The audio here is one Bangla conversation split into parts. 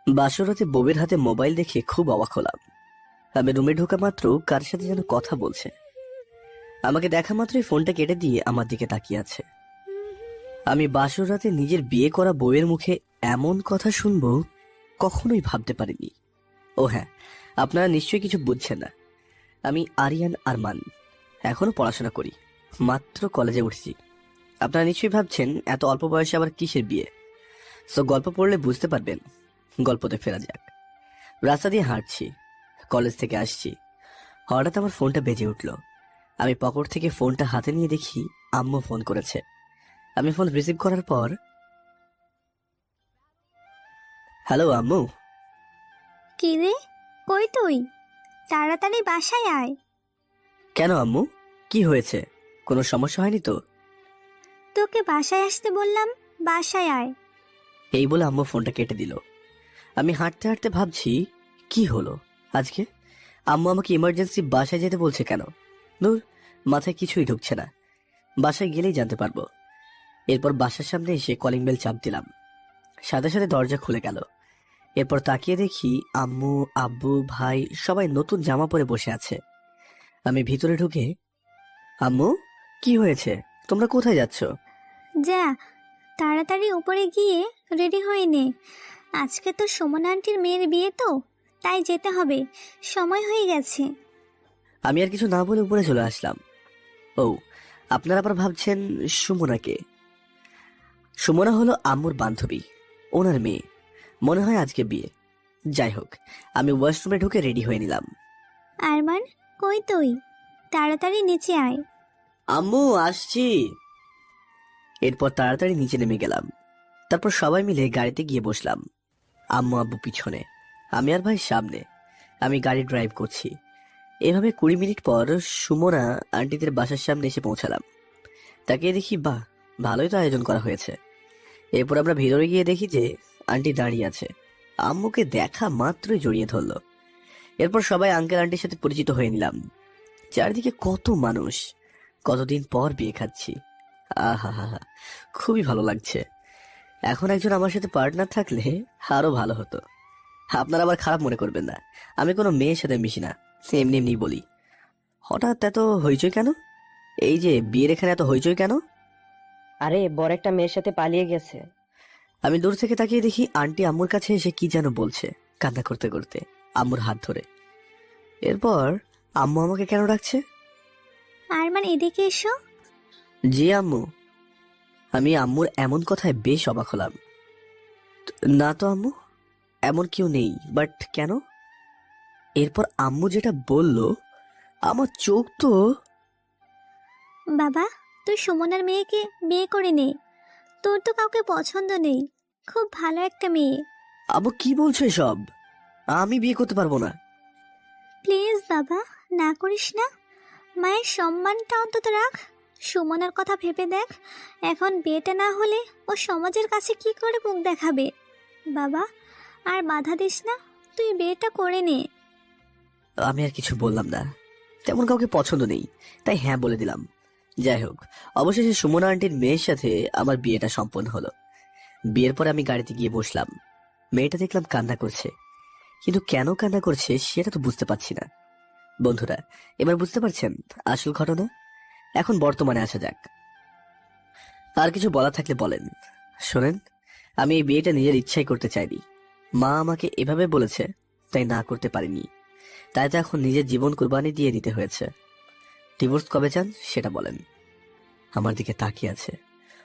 বাসরাতে বউয়ের হাতে মোবাইল দেখে খুব অবাক হলাম। আমি রুমে ঢোকা মাত্র কার সাথে যেন কথা বলছে। আমাকে দেখা মাত্রই ফোনটা কেটে দিয়ে আমার দিকে তাকিয়ে আছে। আমি বাসরাতে নিজের বিয়ে করা বউয়ের মুখে এমন কথা শুনবো কখনোই ভাবতে পারিনি। ও হ্যাঁ, আপনারা নিশ্চয়ই কিছু বুঝছেন না। আমি আরিয়ান আরমান, এখনো পড়াশোনা করি, মাত্র কলেজে উঠেছি। আপনারা নিশ্চয়ই ভাবছেন এত অল্প বয়সে আবার কিসের বিয়ে। সো গল্প পড়লে বুঝতে পারবেন। গল্পতে ফেরা যাক। রাস্তা দিয়ে হাঁটছি, কলেজ থেকে আসছি, হঠাৎ আমার ফোনটা বেজে উঠল। আমি পকেট থেকে ফোনটা হাতে নিয়ে দেখি আম্মু ফোন করেছে। আমি ফোন রিসিভ করার পর, হ্যালো আম্মু। কি রে, কই তুই? তাড়াতাড়ি বাসায় আয়। কেন আম্মু, কি হয়েছে? কোনো সমস্যা হয়নি তো? তোকে বাসায় আসতে বললাম, বাসায় আয়। এই বলে আম্মু ফোনটা কেটে দিল। আমি হাঁটতে হাঁটতে ভাবছি কি হলো আজকে। আম্মু আমাকে ইমার্জেন্সি বাসায় যেতে বলছে কেন? নূর, মাথায় কিছুই ঢুকছে না। বাসায় গেলেই জানতে পারবো। এরপর বাসার সামনে এসে কলিং বেল চাপ দিলাম। সাথে সাথে দরজা খুলে গেল। এরপর তাকিয়ে দেখি আম্মু, আব্বু, ভাই সবাই নতুন জামা পরে বসে আছে। আমি ভিতরে ঢুকে, আম্মু কি হয়েছে, তোমরা কোথায় যাচ্ছ? যা, তাড়াতাড়ি উপরে গিয়ে রেডি হয়ে নে। আজকে তো সুমন আন্টির মেয়ের বিয়ে, তো তাই যেতে হবে, সময় হয়ে গেছে। আমি আর কিছু না বলে উপরে চলে আসলাম। ও, আপনারা আবার ভাবছেন সুমনাকে? সুমনা হলো আম্মুর বান্ধবী, ওনার মেয়ে। মনে হয় আজকে বিয়ে। যাই হোক, আমি ওয়াশরুমে ঢুকে রেডি হয়ে নিলাম। আরমান, কই তুই? তাড়াতাড়ি নিচে আয়। আম্মু আসছি। এরপর তাড়াতাড়ি নিচে নেমে গেলাম। তারপর সবাই মিলে গাড়িতে গিয়ে বসলাম। আম্মু আব্বু পিছনে, আমি আর ভাই সামনে। আমি গাড়ি ড্রাইভ করছি। এভাবে 20 মিনিট পর সুমনা আন্টিদের বাসার সামনে এসে পৌঁছালাম। তাকিয়ে দেখি, বাহ, ভালোই তো আয়োজন করা হয়েছে। এরপর আমরা ভিতরে গিয়ে দেখি যে আন্টি দাঁড়িয়ে আছে। আম্মুকে দেখা মাত্রই জড়িয়ে ধরলো। এরপর সবাই আঙ্কেল আন্টির সাথে পরিচিত হয়ে নিলাম। চারদিকে কত মানুষ, কতদিন পর বিয়ে খাচ্ছি। আহা হা হা, খুবই ভালো লাগছে। এখন একজন আমার সাথে পার্টনার থাকলে আরো ভালো হতো। আপনারা আবার খারাপ মনে করবেন না, আমি কোনো মেয়ের সাথে মিশি না, এমনি এমনি বলি। হঠাৎ এত হইচই কেন? এই যে বিয়ের এখানে এত হইচই কেন? আরে বর একটা মেয়ের সাথে পালিয়ে গেছে। আমি দূর থেকে তাকিয়ে দেখি আন্টি আম্মুর কাছে এসে কি যেন বলছে, কান্না করতে করতে, আম্মুর হাত ধরে। এরপর আম্মু আমাকে কেন ডাকছে? আরমান, এদিকে এসো। জি আম্মু। আমি আম্মুর এমন কথায় বেশ অবাক হলাম। না তো আম্মু, এমন কেউ নেই, বাট কেন? এরপর আম্মু যেটা বলল, আমার চোখ তো। বাবা, তুই সুমনার মেয়েকে বিয়ে করে নে। তোর তো কাউকে পছন্দ নেই, খুব ভালো একটা মেয়ে। আম্মু কি বলছো এসব? আমি বিয়ে করতে পারবো না। প্লিজ বাবা, না করিস না। মায়ের সম্মানটা অন্তত রাখ। সুমনার কথা ভেবে দেখ, এখন বিয়েটা না হলে ও সমাজের কাছে কি করে মুখ দেখাবে। বাবা, আর বাধা দিস না, তুই বিয়েটা করে নে। আমি আর কিছু বললাম না, তেমন কাউকে পছন্দ নেই, তাই হ্যাঁ বলে দিলাম। যাই হোক, অবশেষে সুমনা আন্টির মেয়ের সাথে আমার বিয়েটা সম্পন্ন হলো। বিয়ের পরে আমি গাড়িতে গিয়ে বসলাম। মেয়েটা দেখলাম কান্না করছে, কিন্তু কেন কান্না করছে সেটা তো বুঝতে পারছি না। বন্ধুরা, এবার বুঝতে পারছেন আসল ঘটনা? এখন বর্তমানে আসা যাক। আর কিছু বলা থাকলে বলেন। শোনেন, আমি এই বিয়েটা নিজের ইচ্ছাই করতে চাইনি। মা আমাকে এভাবে বলেছে, তাই না করতে পারিনি। তাই তো এখন নিজের জীবন কুরবানি দিয়ে দিতে হয়েছে। ডিভোর্স কবে চান সেটা বলেন। আমার দিকে তাকিয়ে আছে,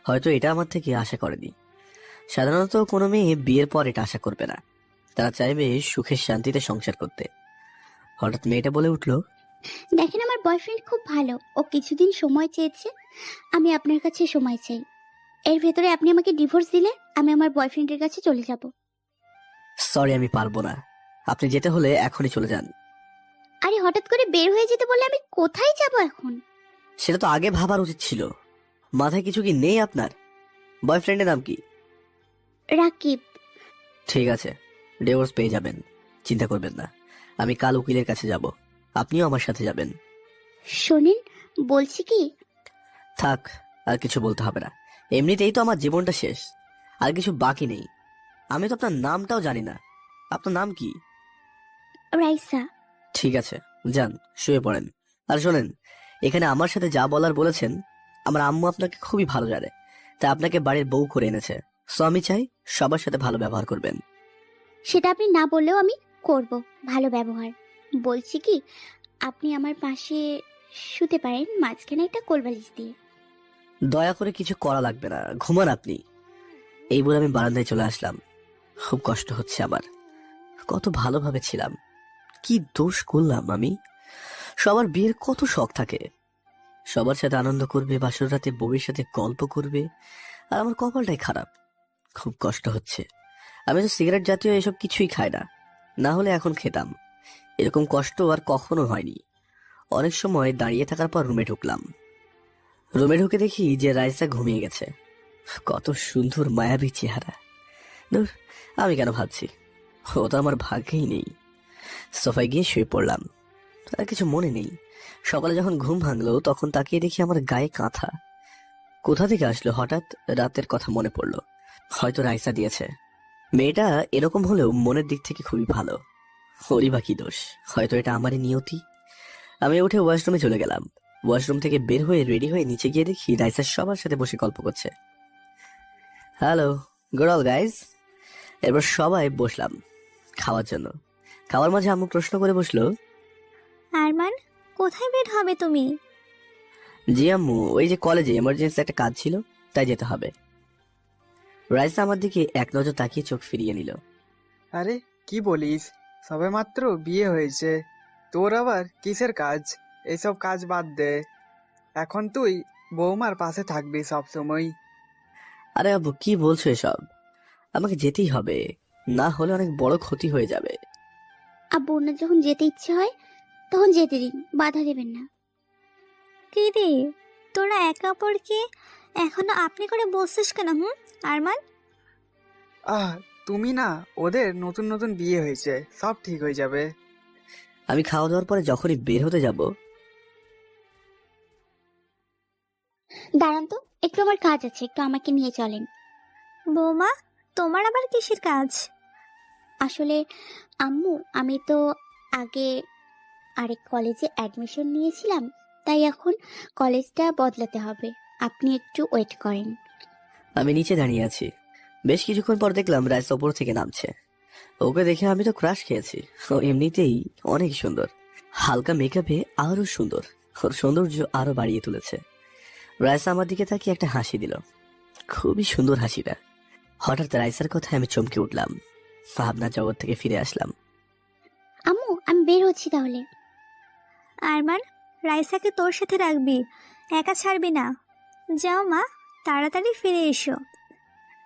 হয়তো এটা আমার থেকে আশা করেনি। সাধারণত কোনো মেয়ে বিয়ের পর এটা আশা করবে না, তারা চাইবে সুখের শান্তিতে সংসার করতে। হঠাৎ মেয়েটা বলে উঠল, দেখেন, আমার বয়ফ্রেন্ড খুব ভালো, ও কিছুদিন সময় চেয়েছে, আমি আপনার কাছে সময় চাই। এর ভেতরে আপনি আমাকে ডিভোর্স দিলে আমি আমার বয়ফ্রেন্ডের কাছে চলে যাব। সরি আমি পারবো না, আপনি যেতে হলে এখনই চলে যান। আরে হঠাৎ করে বের হয়ে যেতে বললে আমি কোথায় যাব এখন? সেটা তো আগে ভাবার উচিত ছিল। মাথায় কিছু কি নেই আপনার? বয়ফ্রেন্ডের নাম কি? রাকিব। ঠিক আছে, ডিভোর্স পেয়ে যাবেন, চিন্তা করবেন না। আমি কাল উকিলের কাছে যাব, আপনিও আমার সাথে যাবেন। শোনেন, বলছি কি, থাক, আর কিছু বলতে হবে না। এমনিতেই তো আমার জীবনটা শেষ, আর কিছু বাকি নেই। আমি তো আপনার নামটাও জানি না। আপনার নাম কি? রাইসা। ঠিক আছে, যান শুয়ে পড়েন। আর শোনেন, এখানে আমার সাথে যা বলার বলেছেন, আমার আম্মু আপনাকে খুবই ভালো জানে, তাই আপনাকে বাড়ির বউ করে এনেছে। সো আমি চাই সবার সাথে ভালো ব্যবহার করবেন। সেটা আপনি না বললেও আমি করব ভালো ব্যবহার। বলছি কি, আপনি আমার পাশে শুতে পারেন, মাঝখানে একটা কোলবালিশ দিয়ে। দয়া করে কিছু করা লাগবে না, ঘুমান আপনি। এই বলে আমি বারান্দায় চলে আসলাম। খুব কষ্ট হচ্ছে আমার। কত ভালোভাবে ছিলাম, কি দোষ করলাম আমি? সবার বিয়ের কত শখ থাকে, সবার সাথে আনন্দ করবে, বাসর রাতে বউয়ের সাথে গল্প করবে, আর আমার কপালটাই খারাপ। খুব কষ্ট হচ্ছে। আমি তো সিগারেট জাতীয় এসব কিছুই খাই না, না হলে এখন খেতাম। এরকম কষ্ট আর কখনো হয়নি। অনেক সময় দাঁড়িয়ে থাকার পর রুমে ঢুকলাম। রুমে ঢুকে দেখি যে রাইসা ঘুমিয়ে গেছে। কত সুন্দর মায়াবী চেহারা। ধুর, আমি কেন ভাবছি, ও তো আমার ভাগ্যেই নেই। সোফায় গিয়ে শুয়ে পড়লাম। আর কিছু মনে নেই। সকালে যখন ঘুম ভাঙলো তখন তাকিয়ে দেখি আমার গায়ে কাঁথা। কোথা থেকে আসলো হঠাৎ? রাতের কথা মনে পড়লো। হয়তো রাইসা দিয়েছে। মেয়েটা এরকম হলেও মনের দিক থেকে খুবই ভালো। ওরই বা কি দোষ, হয়তো এটা আমারই নিয়তি। আমি উঠে ওয়াশরুমে চলে গেলাম। ওয়াশরুম থেকে বের হয়ে রেডি হয়ে নিচে গিয়ে দেখি রাইসা সবার সাথে বসে গল্প করছে। Hello, good all guys. এরপর সবাই বসলাম খাওয়ার জন্য। খাওয়ার মাঝে আম্মু প্রশ্ন করে বসলো, আরমান, কোথায় বের হবে তুমি? জি আম্মু, ওই যে কলেজে এমার্জেন্সি একটা কাজ ছিল, তাই যেতে হবে। রাইসা আমার দিকে এক নজর তাকিয়ে চোখ ফিরিয়ে নিল। আরে কি বলিস, সবে মাত্র বিয়ে হয়েছে, তোর আবার কিসের কাজ? এইসব কাজ বাদ দে, এখন তুই বৌমার পাশে থাকবি সব সময়। আরে আব্বু, কি বলছো এসব? আমাকে যেতেই হবে, না হলে অনেক বড় ক্ষতি হয়ে যাবে। আব্বু ওনার যখন যেতে ইচ্ছে হয় তখন যেতে দিন, বাধা দেবেন না। কি রে, তোরা একে অপরকে এখনো আপনি করে বলছিস কেন? আরমান, তুমি না, ওদের নতুন নতুন বিয়ে হয়েছে, সব ঠিক হয়ে যাবে। আমি খাওয়া দাওয়ার পরে যখনই বের হতে যাব, দাঁড়ান তো, একটু আমার কাজ আছে, একটু আমাকে নিয়ে চলেন। বৌমা, তোমার আবার কিসের কাজ? আসলে আম্মু, আমি তো আগে আরেক কলেজে অ্যাডমিশন নিয়েছিলাম, তাই এখন কলেজটা বদলাতে হবে। আপনি একটু ওয়েট করেন। আমি নিচে দাঁড়িয়ে আছি। বেশ কিছুক্ষণ পর দেখলাম রাইস ওপর থেকে নামছে। ওকে দেখে আমি তো ক্রাশ খেয়েছি। ও এমনিতেই অনেক সুন্দর, হালকা মেকআপে আরো সুন্দর। ওর সৌন্দর্য আরো বাড়িয়ে তুলেছে। রাইসা আমার দিকে তাকিয়ে একটা হাসি দিল, খুবই সুন্দর হাসিটা। হঠাৎ রাইসার কথায় আমি চমকে উঠলাম, ভাবনা জগৎ থেকে ফিরে আসলাম। আম্মু, আমি বের হচ্ছি তাহলে। আরমান, রাইসাকে তোর সাথে রাখবি, একা ছাড়বি না। যাও মা, তাড়াতাড়ি ফিরে এসো।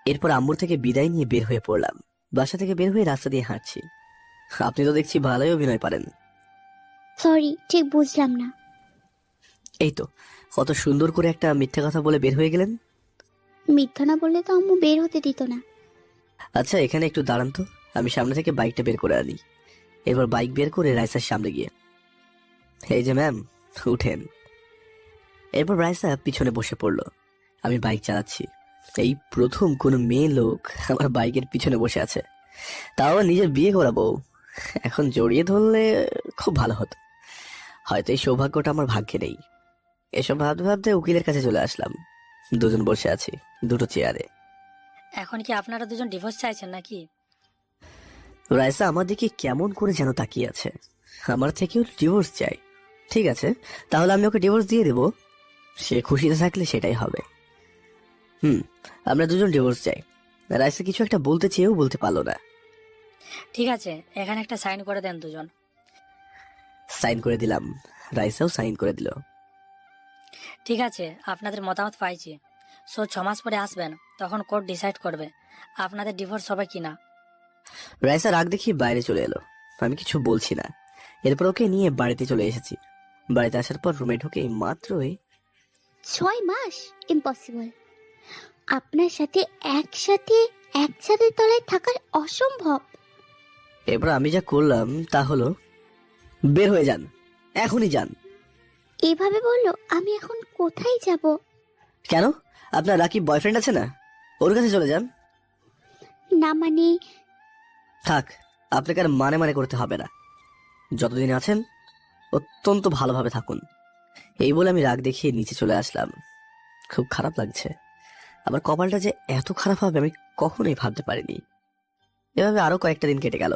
এরপর আম্মুর থেকে বিদায় নিয়ে বের হয়ে পড়লাম। বাসা থেকে বের হয়ে রাস্তা দিয়ে হাঁটছি। আপনি তো দেখছি ভালোই অভিনয় পারেন। সরি, ঠিক বুঝলাম না। এই তো, কত সুন্দর করে একটা মিথ্যা কথা বলে বের হয়ে গেলেন। মিথ্যা না বললে তো আম্মু বের হতে দিত না। আচ্ছা, এখানে একটু দাঁড়ান তো, আমি সামনে থেকে বাইকটা বের করে আনি। এরপর বাইক বের করে রাইসার সামনে গিয়ে, এই যে ম্যাম, উঠেন। এরপর রাইসা পিছনে বসে পড়লো। আমি বাইক চালাচ্ছি। এই প্রথম কোনো মেয়ে লোক আমার বাইকের পিছনে বসে আছে, তাও আবার নিজের বিয়ে করা বউ। এখন জড়িয়ে ধরলে খুব ভালো হতো। হয়তো এই সৌভাগ্যটা আমার ভাগ্যে নেই। এসব ভাবতে ভাবতে উকিলের কাছে চলে আসলাম। দুজন বসে আছি দুটো চেয়ারে। এখন কি আপনারা দুজন ডিভোর্স চাইছেন নাকি? রাইসা আমার দিকে কেমন করে যেন তাকিয়ে আছে। আমার থেকেও ডিভোর্স চাই? ঠিক আছে, তাহলে আমি ওকে ডিভোর্স দিয়ে দেব। সে খুশিতে থাকলে সেটাই হবে। আমরা দুজন ডিভোর্স চাই। রাইসা কিছু একটা বলতে চেয়েও বলতে পারলো না। ঠিক আছে, এখানে একটা সাইন করে দেন দুজন। সাইন করে দিলাম। রাইসাও সাইন করে দিল। ঠিক আছে, আপনাদের মতামত পাইছি। সো 6 মাস পরে আসবেন, তখন কোর্ট ডিসাইড করবে আপনাদের ডিভোর্স হবে কিনা। রাইসা রাগ দেখিয়ে বাইরে চলে এলো। আমি কিছু বলছি না। এরপর ওকে নিয়ে বাড়িতে চলে এসেছি। বাড়িতে আসার পর রুমে ঢুকে মাত্রই 6 মাস? ইম্পসিবল। আপনার সাথে একসাথে এক ছাদের তলায় থাকার অসম্ভব। এরপর আমি যা করলাম তা হলো, বের হয়ে যান, এখনই যান। এভাবে বললো, আমি এখন কোথায় যাব? কেন, আপনার রাকিব বয়ফ্রেন্ড আছে না? ওর কাছে চলে যান। না মানে, থাক, আপনাকে আর মানে মানে করতে হবে না। যতদিন আছেন অত্যন্ত ভালোভাবে থাকুন। এই বলে আমি রাগ দেখিয়ে নিচে চলে আসলাম। খুব খারাপ লাগছে। আমার কপালটা যে এত খারাপ হবে আমি কখনোই ভাবতে পারিনি। এভাবে আরো কয়েকটা দিন কেটে গেল।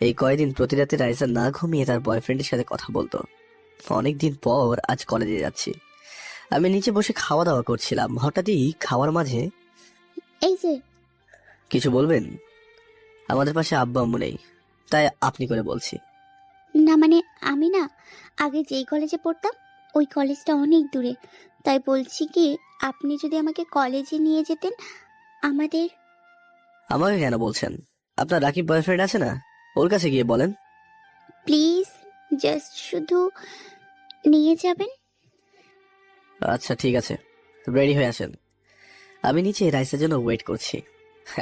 এই কয়েকদিন প্রতি রাতে রাইসা না ঘুমিয়ে তার বয়ফ্রেন্ডের সাথে কথা বলতো। অনেকদিন পর আজ কলেজে যাচ্ছি। আমি নিচে বসে খাওয়া দাওয়া করছিলাম। হঠাৎই খাওয়ার মাঝে, এই যে, কিছু বলবেন? আমাদের পাশে আব্বু আম্মু নেই, তাই আপনি করে বলছি। না মানে আমি না আগে যেই কলেজে পড়তাম ওই কলেজটা অনেক দূরে, তাই বলছি কি আপনি যদি আমাকে কলেজে নিয়ে যেতেন। আমাদের আমাকে কেন বলছেন? আপনার রাকিব বয়ফ্রেন্ড আছে না, ওর কাছে গিয়ে বলেন। প্লিজ জাস্ট শুধু নিয়ে যাবেন। আচ্ছা ঠিক আছে, রেডি হয়ে আসেন। আমি নিচে রাইসের জন্য ওয়েট করছি।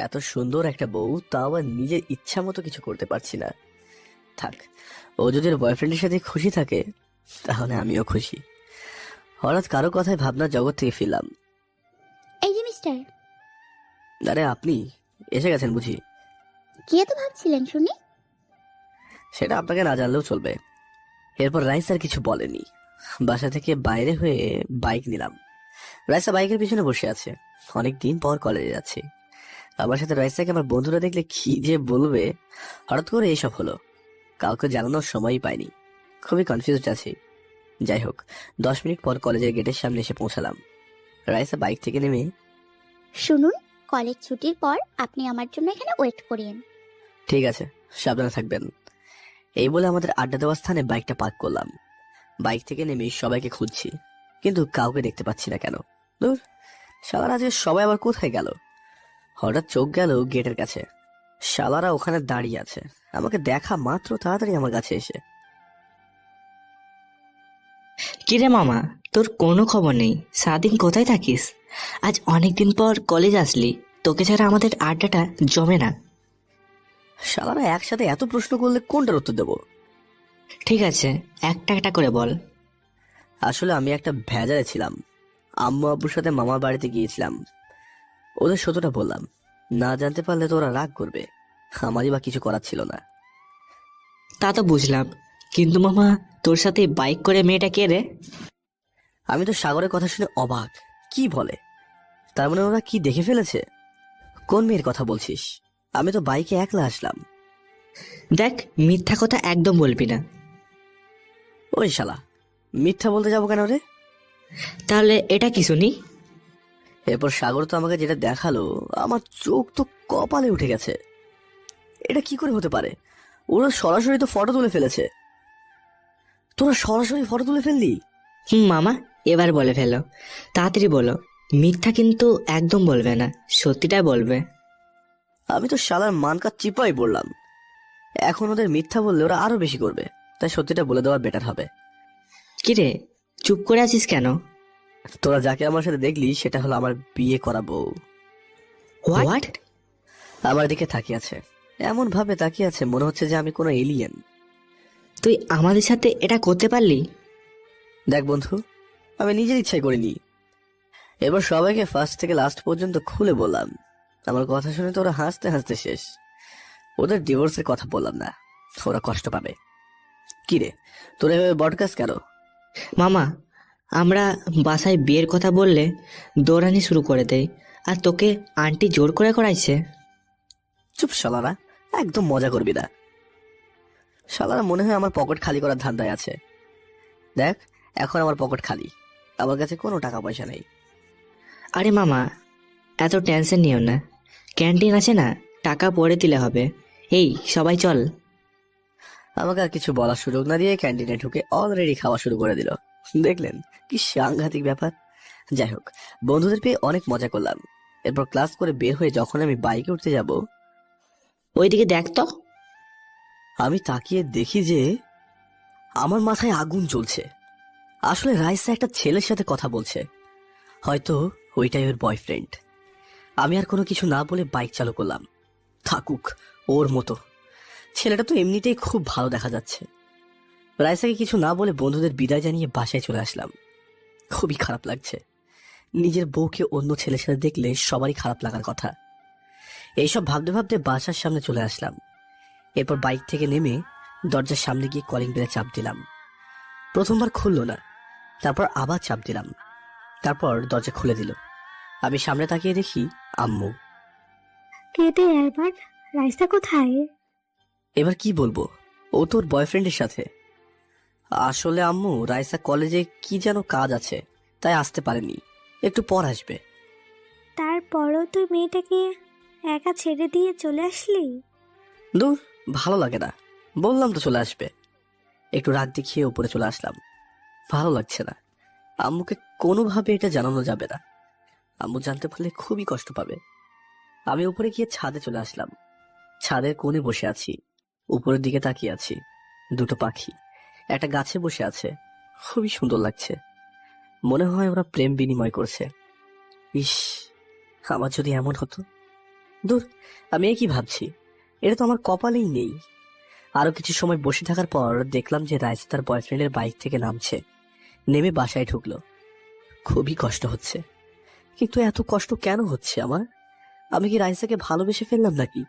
এত সুন্দর একটা বউ, তাও আবার নিজের ইচ্ছা মতো কিছু করতে পারছি না। থাক, ও যদি ওর বয়ফ্রেন্ডের সাথে খুশি থাকে তাহলে আমিও খুশি। হঠাৎ কারো কথায় ভাবনার জগৎ থেকে ফিরলাম। এই যে মিস্টার, আরে আপনি এসে গেছেন বুঝি? কি এত ভাবছিলেন শুনি? সেটা আপনাকে না জানলেও চলবে। এরপর রাইস আর কিছু বলেনি। বাসা থেকে বাইরে হয়ে বাইক নিলাম। রাইসা বাইকের পিছনে বসে আছে। অনেকদিন পর কলেজে যাচ্ছি। আমার সাথে রাইসাকে আমার বন্ধুরা দেখলে কি যে বলবে। হঠাৎ করে এইসব হলো, কাউকে জানানোর সময়ই পাইনি। খুবই কনফিউজড আছি। যাই হোক, 10 মিনিট পর কলেজের গেটের সামনে এসে পৌঁছালাম। রাইসা বাইক থেকে নেমে, শুনুন, কলেজ ছুটির পর আপনি আমার জন্য এখানে ওয়েট করিয়েন। ঠিক আছে, সাবধানে থাকবেন। এই বলে আমাদের আড্ডা দেওয়ার স্থানে বাইকটা পার্ক করলাম। বাইক থেকে নেমে সবাইকে খুঁজছি, কিন্তু কাউকে দেখতে পাচ্ছি না। কেন? দূর, শালারা আজকে সবাই আবার কোথায় গেল? হঠাৎ চোখ গেল গেটের কাছে। শালারা ওখানে দাঁড়িয়ে আছে। আমাকে দেখা মাত্র তাড়াতাড়ি আমার কাছে এসে, কিরে মামা, তোর কোনো খবর নেই? সারাদিন কোথায় থাকিস? আজ অনেকদিন পর কলেজ আসলি, তোকে ছাড়া আমাদের আড্ডাটা জমে না। শালারা একসাথে এত প্রশ্ন করলে কোনটার উত্তর দেবো? ঠিক আছে, একটা একটা করে বল। আসলে আমি একটা ভেজালে ছিলাম। আম্মু আব্বুর সাথে মামার বাড়িতে গিয়েছিলাম। ওদের সত্যটা বললাম। না জানতে পারলে তো ওরা রাগ করবে। আমারই বা কিছু করার ছিল না। তা তো বুঝলাম, কিন্তু মামা তোর সাথে বাইক করে মেয়েটা কে রে? আমি তো সাগরের কথা শুনে অবাক। কি বলে? তার মানে ওরা কি দেখে ফেলেছে? কোন মেয়ের কথা বলছিস? আমি তো বাইকে একলা আসলাম। দেখ, মিথ্যা কথা একদম বলবি না। ওই শালা, মিথ্যা বলতে যাবো কেন রে? তাহলে এটা কি শুনি? এরপর সাগর তো আমাকে যেটা দেখালো, আমার চোখ তো কপালে উঠে গেছে। এটা কি করে হতে পারে? ওরা সরাসরি তো ফটো তুলে ফেলেছে। তোরা সরাসরি ফটো তুলে ফেললি? মামা, এবার বলে ফেলো, তাড়াতাড়ি বলো। মিথ্যা কিন্তু একদম বলবে না, সত্যিটাই বলবে। আমি তো শালার মানকা চিপাই পড়লাম। এখন ওদের মিথ্যা বললে ওরা আরো বেশি করবে, তাই সত্যিটা বলে দেওয়া বেটার হবে। কিরে, চুপ করে আছিস কেন? তোরা যাকে আমার সাথে দেখলি সেটা হলো আমার বিয়ে করা বউ। হোয়াট? আমার দিকে তাকিয়ে আছে, এমন ভাবে তাকিয়ে আছে মনে হচ্ছে যে আমি কোনো এলিয়েন। তুই আমাদের সাথে এটা করতে পারলি? দেখ বন্ধু, আমি নিজের ইচ্ছাই করিনি। এবার সবাইকে ফার্স্ট থেকে লাস্ট পর্যন্ত খুলে বললাম। আমার কথা শুনে তো ওরা হাসতে হাসতে শেষ। ওদের ডিভোর্সের কথা বললাম না, ওরা কষ্ট পাবে। কিরে, তোরা এভাবে বডকাস্ট কেন? মামা, আমরা বাসায় বিয়ের কথা বললে দৌড়ানি শুরু করে দেয়, আর তোকে আন্টি জোর করে করাইছে। চুপ শালারা, একদম মজা করবি না। শালারা মনে হয় আমার পকেট খালি করার ধান্দায় আছে। দেখ, এখন আমার পকেট খালি, আমার কাছে কোনো টাকা পয়সা নেই। আরে মামা, এত টেনশন নিও না, ক্যান্টিন আছে না, টাকা পরে দিলে হবে। এই সবাই চল। আমাকে আর কিছু বলার সুযোগ না দিয়ে ক্যান্টিনে ঢুকে অলরেডি খাওয়া শুরু করে দিল। দেখলেন কি সাংঘাতিক ব্যাপার। যাই হোক, বন্ধুদের পেয়ে অনেক মজা করলাম। এরপর ক্লাস করে বের হয়ে যখন আমি বাইকে উঠতে যাব, ওইদিকে দেখ তো। আমি তাকিয়ে দেখি যে আমার মাথায় আগুন জ্বলছে। আসলে রাইসা একটা ছেলের সাথে কথা বলছে, হয়তো ওইটাই ওর বয়ফ্রেন্ড। আমি আর কোনো কিছু না বলে বাইক চালু করলাম। থাকুক ওর মতো, ছেলেটা তো এমনিতেই খুব ভালো দেখা যাচ্ছে। রাইসাকে কিছু না বলে বন্ধুদের বিদায় জানিয়ে বাসায় চলে আসলাম। খুবই খারাপ লাগছে। নিজের বউকে অন্য ছেলের সাথে দেখলে সবারই খারাপ লাগার কথা। এইসব ভাবতে ভাবতে বাসার সামনে চলে আসলাম। এরপর বাইক থেকে নেমে দরজার সামনে গিয়ে কলিং বেলে চাপ দিলাম। প্রথমবার খুললো না, তারপর আবার চাপ দিলাম, তারপর দরজা খুলে দিল। আমি সামনে তাকিয়ে দেখি আম্মু। কেটে এবার রাইসা কোথায়? এবার কি বলবো, ও তোর বয়ফ্রেন্ডের সাথে। আসলে আম্মু, রাইসা কলেজে কি যেন কাজ আছে, তাই আসতে পারেনি, একটু পর আসবে। তারপরও তুই মেয়েটাকে একা ছেড়ে দিয়ে চলে আসলি? দূর, ভালো লাগে না, বললাম তো চলে আসবে। একটু রাগ দেখিয়ে উপরে চলে আসলাম। ভালো লাগছে না, আম্মুকে কোনোভাবে এটা জানানো যাবে না, আম্মু জানতে পারলে খুবই কষ্ট পাবে। আমি উপরে গিয়ে ছাদে চলে আসলাম। ছাদের কোণে বসে আছি, উপরের দিকে তাকিয়ে আছি। দুটো পাখি একটা গাছে বসে আছে, খুবই সুন্দর লাগছে। মনে হয় ওরা প্রেম বিনিময় করছে। ইস, আমার যদি এমন হতো। দূর, আমি কি ভাবছি, এটা তো আমার কপালেই নেই। আরো কিছু সময় বসে থাকার পর দেখলাম যে রাইস তার বয়ফ্রেন্ডের বাইক থেকে নামছে, নেমে বাসায় ঢুকলো। খুবই কষ্ট হচ্ছে, কিন্তু এত কষ্ট কেন হচ্ছে আমার? আমি কি রাইসাকে ভালোবেসে ফেললাম নাকি?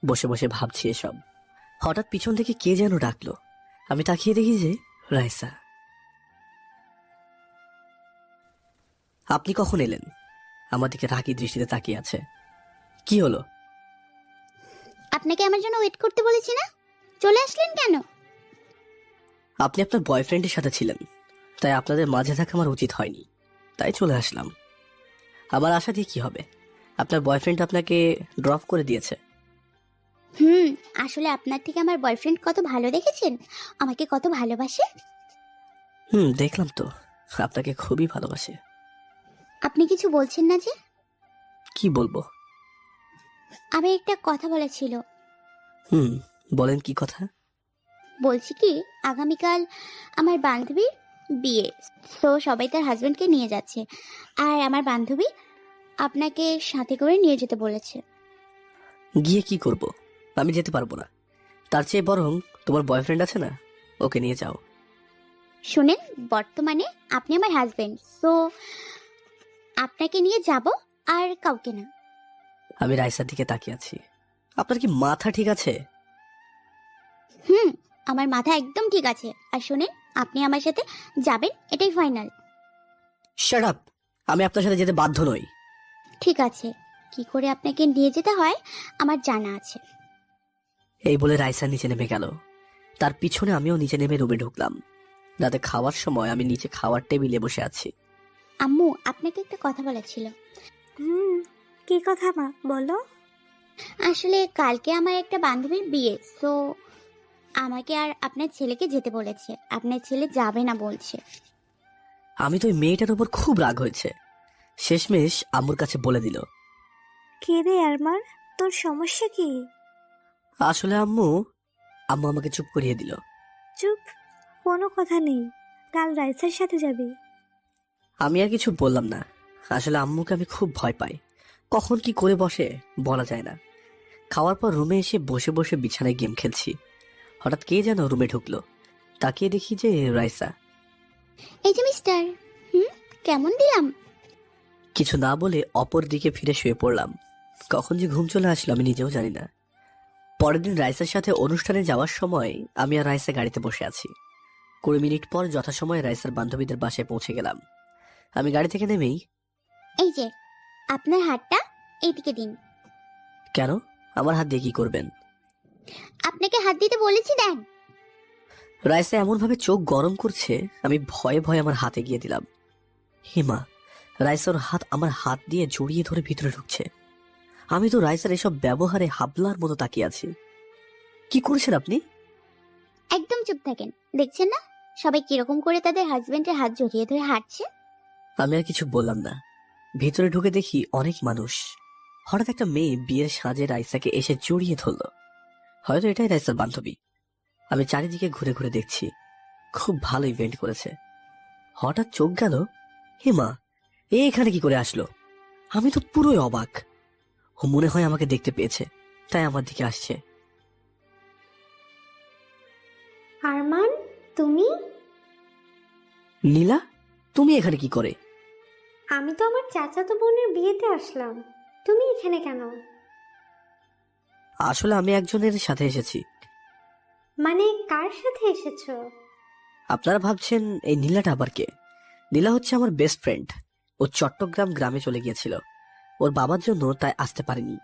বসে বসে ভাবছি এসব। হঠাৎ পিছন থেকে কে যেন ডাকলো। আমি তাকিয়ে দেখি যে রাইসা। আপনি কখন এলেন? আমার দিকে রাগী দৃষ্টিতে তাকিয়ে আছে। কি হলো? আপনাকে আমার জন্য ওয়েট করতে বলেছি না, চলে আসলেন কেন? আপনি আপনার বয়ফ্রেন্ডের সাথে ছিলেন, তাই আপনাদের মাঝে থাকা আমার উচিত হয়নি, তাই চলে আসলাম। আবার আশা দিয়ে কি হবে? আপনার বয়ফ্রেন্ড আপনাকে ড্রপ করে দিয়েছে। আসলে আপনার থেকে আমার বয়ফ্রেন্ড কত ভালো দেখেছেন, আমাকে কত ভালোবাসে। দেখলাম তো, আপনাকে খুবই ভালোবাসে। আপনি কিছু বলছেন না যে? কি বলবো? আমি একটা কথা বলেছিল। বলেন, কি কথা? বলছি কি, আগামীকাল আমার বান্ধবীর বিয়ে, তো সবাই তার হাজবেন্ডকে নিয়ে যাচ্ছে, আর আমার বান্ধবী আপনাকে সাথে করে নিয়ে যেতে বলেছে। গিয়ে কি করব? আমি যেতে পারবো না। তার চেয়ে বরং তোমার বয়ফ্রেন্ড আছে না, ওকে নিয়ে যাও। শুনেন, বর্তমানে আপনি আমার হাজবেন্ড, সো আপনাকে নিয়ে যাব, আর কাউকে না। আমি রাইসার দিকে তাকিয়ে আছি। আপনার কি মাথা ঠিক আছে? আমার মাথা একদম ঠিক আছে। আর শুনেন, আপনি আমার সাথে যাবেন, এটাই ফাইনাল। Shut up! আমি আপনার সাথে যেতে বাধ্য নই। ঠিক আছে, কি করে আপনাকে নিয়ে যেতে হয় আমার জানা আছে। এই বলে রাইসা নিচে নেমে গেল। তার পিছনে আমিও নিচে নেমে রুমে ঢুকলাম। রাতে খাওয়ার সময় আমি নিচে খাওয়ার টেবিলে বসে আছি। আম্মু, আপনাকে একটা কথা বলার ছিল। কি কথা মা, বলো। আসলে কালকে আমার একটা বান্ধবীর বিয়ে, সো আমাকে আর আপনার ছেলেকে যেতে বলেছে। আপনার ছেলে যাবে না বলছে। আমি তো ওই মেয়েটার উপর খুব রাগ হয়েছে। শেষমেশ আম্মুর কাছে বলে দিল। কে রে আরমান, তোর সমস্যা কি? আসলে আম্মু আমাকে চুপ করিয়ে দিল। চুপ, কোনো কথা নেই, কাল রাইসার সাথে যাবি। আমি আর কিছু বললাম না। আসলে আম্মুকে আমি খুব ভয় পাই, কখন কি করে বসে বলা যায় না। খাওয়ার পর রুমে এসে বসে বসে বিছানায় গেম খেলছি। হঠাৎ কে যেন রুমে ঢুকলো। তাকিয়ে দেখি যে রাইসা। এই যে মিস্টার, কেমন দিলাম? কিছু না বলে অপর দিকে ফিরে শুয়ে পড়লাম। কখন যে ঘুম চলে আসলো আমি নিজেও জানি না। পরের দিন রাইসার সাথে অনুষ্ঠানে যাওয়ার সময় আমি আর রাইসা গাড়িতে বসে আছি। 20 মিনিট পর যথাসময়ে রাইসার বান্ধবীদের বাসায় পৌঁছে গেলাম। আমি গাড়ি থেকে নেমেই, এই যে আপনার হাতটা এইদিকে দিন। কেন? আমার হাত দিয়ে কি করবেন? আপনাকে হাত দিতে বলেছি, দেন। রাইসা এমন ভাবে চোখ গরম করছে, আমি ভয়ে ভয়ে আমার হাতে গিয়ে দিলাম। হিমা, রাইসার হাত আমার হাত দিয়ে জড়িয়ে ধরে ভিতরে ঢুকছে। আমি তো রাইসার এসব ব্যবহারে হাবলার মতো তাকিয়ে আছি। কি করছেন আপনি? একদম চুপ থাকেন, দেখছেন না সবাই কিরকম করে তাদের হাজবেন্ডের হাত জড়িয়ে ধরে হাঁটছে। আমি আর কিছু বললাম না। ভিতরে ঢুকে দেখি অনেক মানুষ। হঠাৎ একটা মেয়ে বিয়ের সাজে রাইসাকে এসে জড়িয়ে ধরল। হয়তো এটাই রাইসার বান্ধবী। আমি চারিদিকে ঘুরে ঘুরে দেখছি, খুব ভালো ইভেন্ট করেছে। হঠাৎ চোখ গেল, হেমা এখানে কি করে আসলো? আমি তো পুরোই অবাক। ও মনে হয় আমাকে দেখতে পেয়েছে, তাই আমার দিকে আসছে। আরমান, তুমি? নীলা, তুমি এখানে কি করে? আমি তো আমার চাচাতো বোনের বিয়েতে আসলাম, তুমি এখানে কেন? আসলে আমি একজনের সাথে এসেছি। মানে কার সাথে এসেছো? আপনারা ভাবছেন এই নীলাটা আবার কে? নীলা হচ্ছে আমার বেস্ট ফ্রেন্ড। ও চট্টগ্রাম গ্রামে চলে গিয়েছিল ওর বাবার জন্য, তাই আসতে পারেনি।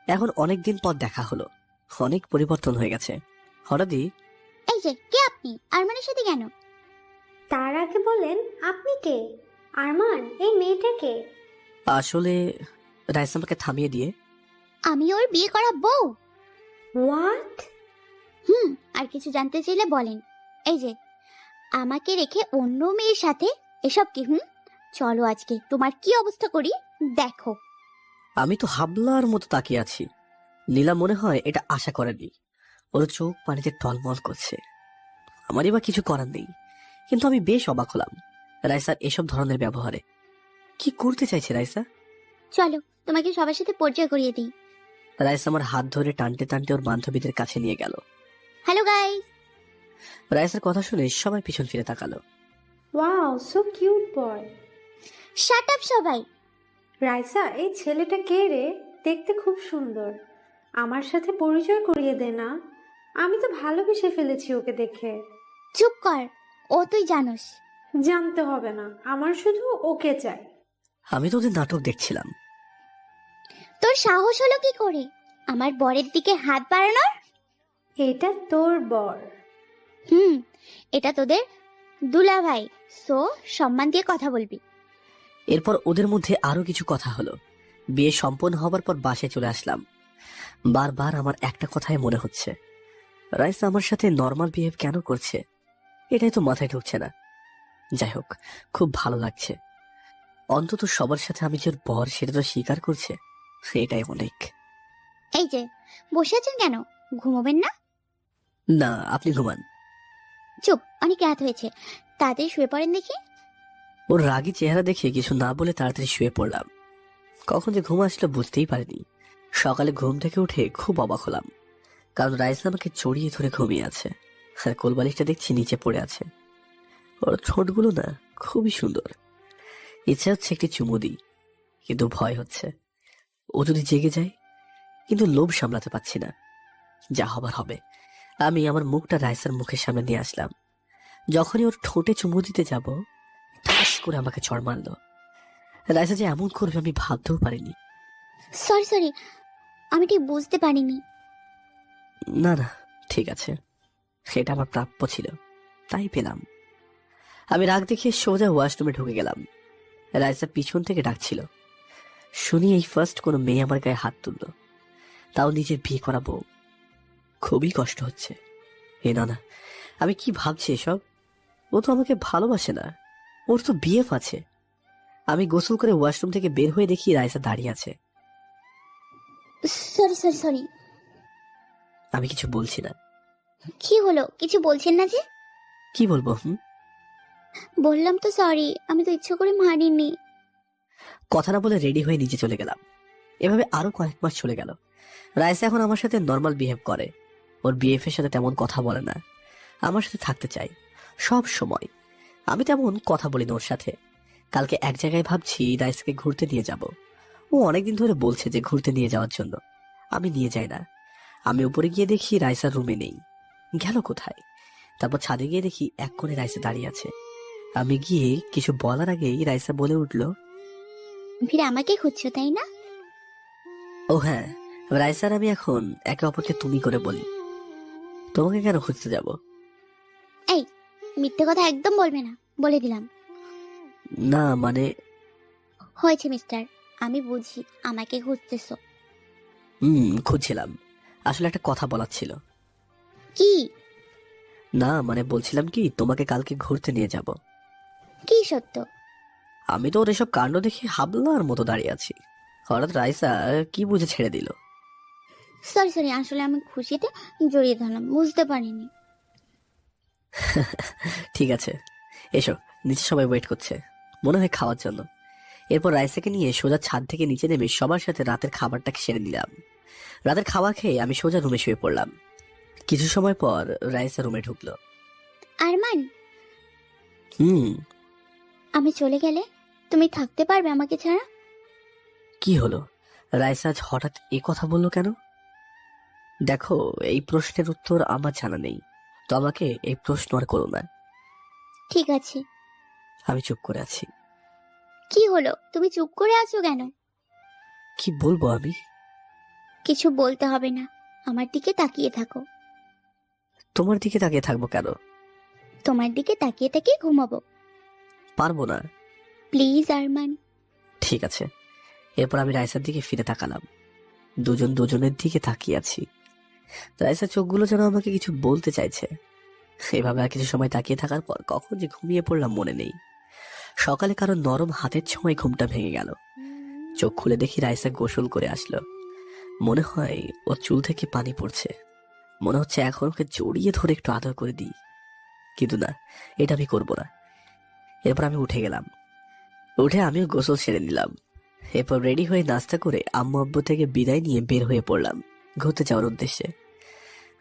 এখন অনেক দিন পর দেখা হলো, অনেক পরিবর্তন হয়ে গেছে। হঠাৎই এই যে কে আপনি আরমানের সাথে কেন? তার আগে বলেন আপনি কে? আরমান, এই মেয়েটাকে? আসলে রাইস আমাকে থামিয়ে দিয়ে, আমি ওর বিয়ে করা বউ। হোয়াট? আর কিছু জানতে চাইলে বলেন। এই যে আমাকে রেখে অন্য মেয়ের সাথে এসব কি? চলো আজকে তোমার কি অবস্থা করি দেখো। আমি তো হাবলার মতো তাকিয়ে আছি। নীলা মনে হয় এটা আশা করেনি। ওর চোখ পানিতে টলমল করছে। আমারই বা কিছু করার নেই, কিন্তু আমি বেশ অবাক হলাম রাইসার এসব ধরনের ব্যবহারে। কি করতে চাইছে রাইসা? চলো তোমাকে সবার সাথে পরিচয় করিয়ে দিই। রাইসা আমার হাত ধরে টানতে টানতে ওর বান্ধবীদের কাছে নিয়ে গেল। Hello guys. রাইসার কথা শুনে সবাই পিছন ফিরে তাকালো। ওয়াও, সো কিউট বয়। শাট আপ সবাই। রাইসা, এই ছেলেটা কে রে? দেখতে খুব সুন্দর। আমার সাথে পরিচয় করিয়ে দে না। আমি তো ভালোবেসে ফেলেছি ওকে দেখে। চুপ কর, ও তুই জানোস। জানতে হবে না, আমার শুধু ওকে চাই। আমি তো ওদের নাটক দেখছিলাম। তোর সাহস হলো কি করে আমার বরের দিকে হাত বাড়ানোর? এটা তোর বর। এটা তোদের দুলা ভাই, সো সম্মান দিয়ে কথা বলবি। এরপর ওদের মধ্যে আরো কিছু কথা হলো। বিয়ে সম্পন্ন হবার পর বাসায় চলে আসলাম। বারবার আমার একটা কথাই মনে হচ্ছে, রাইসা আমার সাথে নর্মাল বিহেভ কেন করছে? এটাই তো মাথায় ঢুকছে না। যাই হোক, খুব ভালো লাগছে। অন্তত সবার সাথে আমি যে ওর বর সেটা তো স্বীকার করছে, এটাই অনেক। এই যে বসে আছেন কেন, ঘুমোবেন না? না, আপনি ঘুমান। চুপ, অনেক রাত হয়েছে, তাড়াতাড়ি শুয়ে পড়েন দেখি। ওর রাগী চেহারা দেখে কিছু না বলে তাড়াতাড়ি শুয়ে পড়লাম। কখন যে ঘুম আসলো বুঝতেই পারিনি। সকালে ঘুম থেকে উঠে খুব অবাক হলাম, কারণ রাইসা আমাকে জড়িয়ে ধরে ঘুমিয়ে আছে, আর কোলবালিশটা দেখছি নিচে পড়ে আছে। ওর ঠোঁটগুলো না খুবই সুন্দর। ইচ্ছা হচ্ছে একটি চুমু দিই, কিন্তু ভয় হচ্ছে ও যদি জেগে যায়। কিন্তু লোভ সামলাতে পারছি না। যা হবার হবে। আমি আমার মুখটা রাইসার মুখের সামনে নিয়ে আসলাম। যখনই ওর ঠোঁটে চুমু দিতে যাব, ঠাস করে আমাকে চড় মারলো। রাইসা যে এমন করবে আমি ভাবতেও পারিনি। সরি, আমি ঠিক বুঝতে পারিনি। না না, ঠিক আছে, সেটা আমার প্রাপ্য ছিল, তাই পেলাম। আমি রাগ দেখিয়ে সোজা ওয়াশরুমে ঢুকে গেলাম। রাইসা পিছন থেকে ডাকছিল। শুনি এই ফার্স্ট কোনো মেয়ে আমার গায়ে হাত তুলল, তাও নিজের বিয়ে করা বউ। খুবই কষ্ট হচ্ছে। না না, আমি কি ভাবছি এসব? ও তো আমাকে ভালোবাসে না, ওর তো বিএফ আছে। আমি গোসল করে ওয়াশরুম থেকে বের হয়ে দেখি রাইসা দাঁড়িয়ে আছে। সরি। আমি কিছু বলছি না। কি হলো, কিছু বলছেন না যে? কি বলবো? বললাম তো সরি, আমি তো ইচ্ছে করে মারিনি। কথা না বলে রেডি হয়ে নিচে চলে গেলাম। এভাবে আরো কয়েক মাস চলে গেল। রাইসা এখন আমার সাথে নর্মাল বিহেভ করে। ওর বিএফ এর সাথে তেমন কথা বলে না, আমার সাথে থাকতে চাই সব সময়। আমি তেমন কথা বলি না ওর সাথে। কালকে এক জায়গায় ভাবছি রাইসাকে ঘুরতে নিয়ে যাব। ও অনেকদিন ধরে বলছে যে ঘুরতে নিয়ে যাওয়ার জন্য। আমি নিয়ে যাই না। আমি উপরে গিয়ে দেখি রাইসা রুমে নেই, গেল কোথায়? তারপর ছাদে গিয়ে দেখি এক কোণে রাইসা দাঁড়িয়ে আছে। আমি গিয়ে কিছু বলার আগেই রাইসা বলে উঠল, ফিরে আমাকে খুঁজছো তাই না? ও হ্যাঁ, রাইসার আমি এখন একে অপরকে তুমি করে বলি। তোমাকে কেন খুঁজতে যাব? এই মিথ্যে কথা একদম বলবে না, বলে দিলাম। না মানে, হয়েছে মিস্টার, আমি বুঝি আমাকে খুঁজতেছো। খুঁজছিলাম। আসলে একটা কথা বলার ছিল। কি? না মানে বলছিলাম কি, তোমাকে কালকে ঘুরতে নিয়ে যাব। কি সত্য? আমি তো ওর এসব কাণ্ড দেখে হাবলার মতো দাঁড়িয়ে আছি। হঠাৎ রাইসা কি বুঝে ছেড়ে দিল। সরি, আসলে আমি খুশিতে জড়িয়ে ধরলাম, বুঝতে পারিনি। ঠিক আছে, এসো, নিচে সবাই ওয়েট করছে মনে হয় খাওয়ার জন্য। এরপর রাইসাকে নিয়ে সোজা ছাদ থেকে নিচে নেমে সবার সাথে রাতের খাবারটা সেরে নিলাম। রাতের খাবার খেয়ে আমি সোজা রুমে শুয়ে পড়লাম। কিছু সময় পর রাইসা রুমে ঢুকলো। আরমান, হুম। আমি চলে গেলে তুমি থাকতে পারবে আমাকে ছাড়া? কি হলো? রাইসা আজ হঠাৎ এ কথা বললো কেন? দেখো, এই প্রশ্নের উত্তর আমার জানা নেই, তো আমাকে এই প্রশ্ন আর করো না। ঠিক আছে। আমি চুপ করে আছি। কি হলো, তুমি চুপ করে আছো কেন? কি বলবো আমি? কিছু বলতে হবে না, আমার দিকে তাকিয়ে থাকো। তোমার দিকে তাকিয়ে থাকবো কেন? তোমার দিকে তাকিয়ে তাকিয়ে ঘুমাবো। পারবো না। প্লিজ আরমান। ঠিক আছে। এরপর আমি রাইসার দিকে ফিরে তাকালাম। দুজন দুজনের দিকে তাকিয়ে আছি। রাইসার চোখগুলো যেন আমাকে কিছু বলতে চাইছে। এভাবে আর কিছু সময় তাকিয়ে থাকার পর কখন যে ঘুমিয়ে পড়লাম মনে নেই। সকালে কারো নরম হাতের ছোঁয়ায় ঘুমটা ভেঙে গেল। চোখ খুলে দেখি রাইসা গোসল করে আসলো। মনে হয় ওর চুল থেকে পানি পড়ছে। মনে হচ্ছে এখন ওকে জড়িয়ে ধরে একটু আদর করে দিই, কিন্তু না, এটা আমি করবো না। এরপর আমি উঠে গেলাম। উঠে আমিও গোসল সেরে নিলাম। এরপর রেডি হয়ে নাস্তা করে আম্মু আব্বু থেকে বিদায় নিয়ে বের হয়ে পড়লাম ঘুরতে যাওয়ার উদ্দেশ্যে।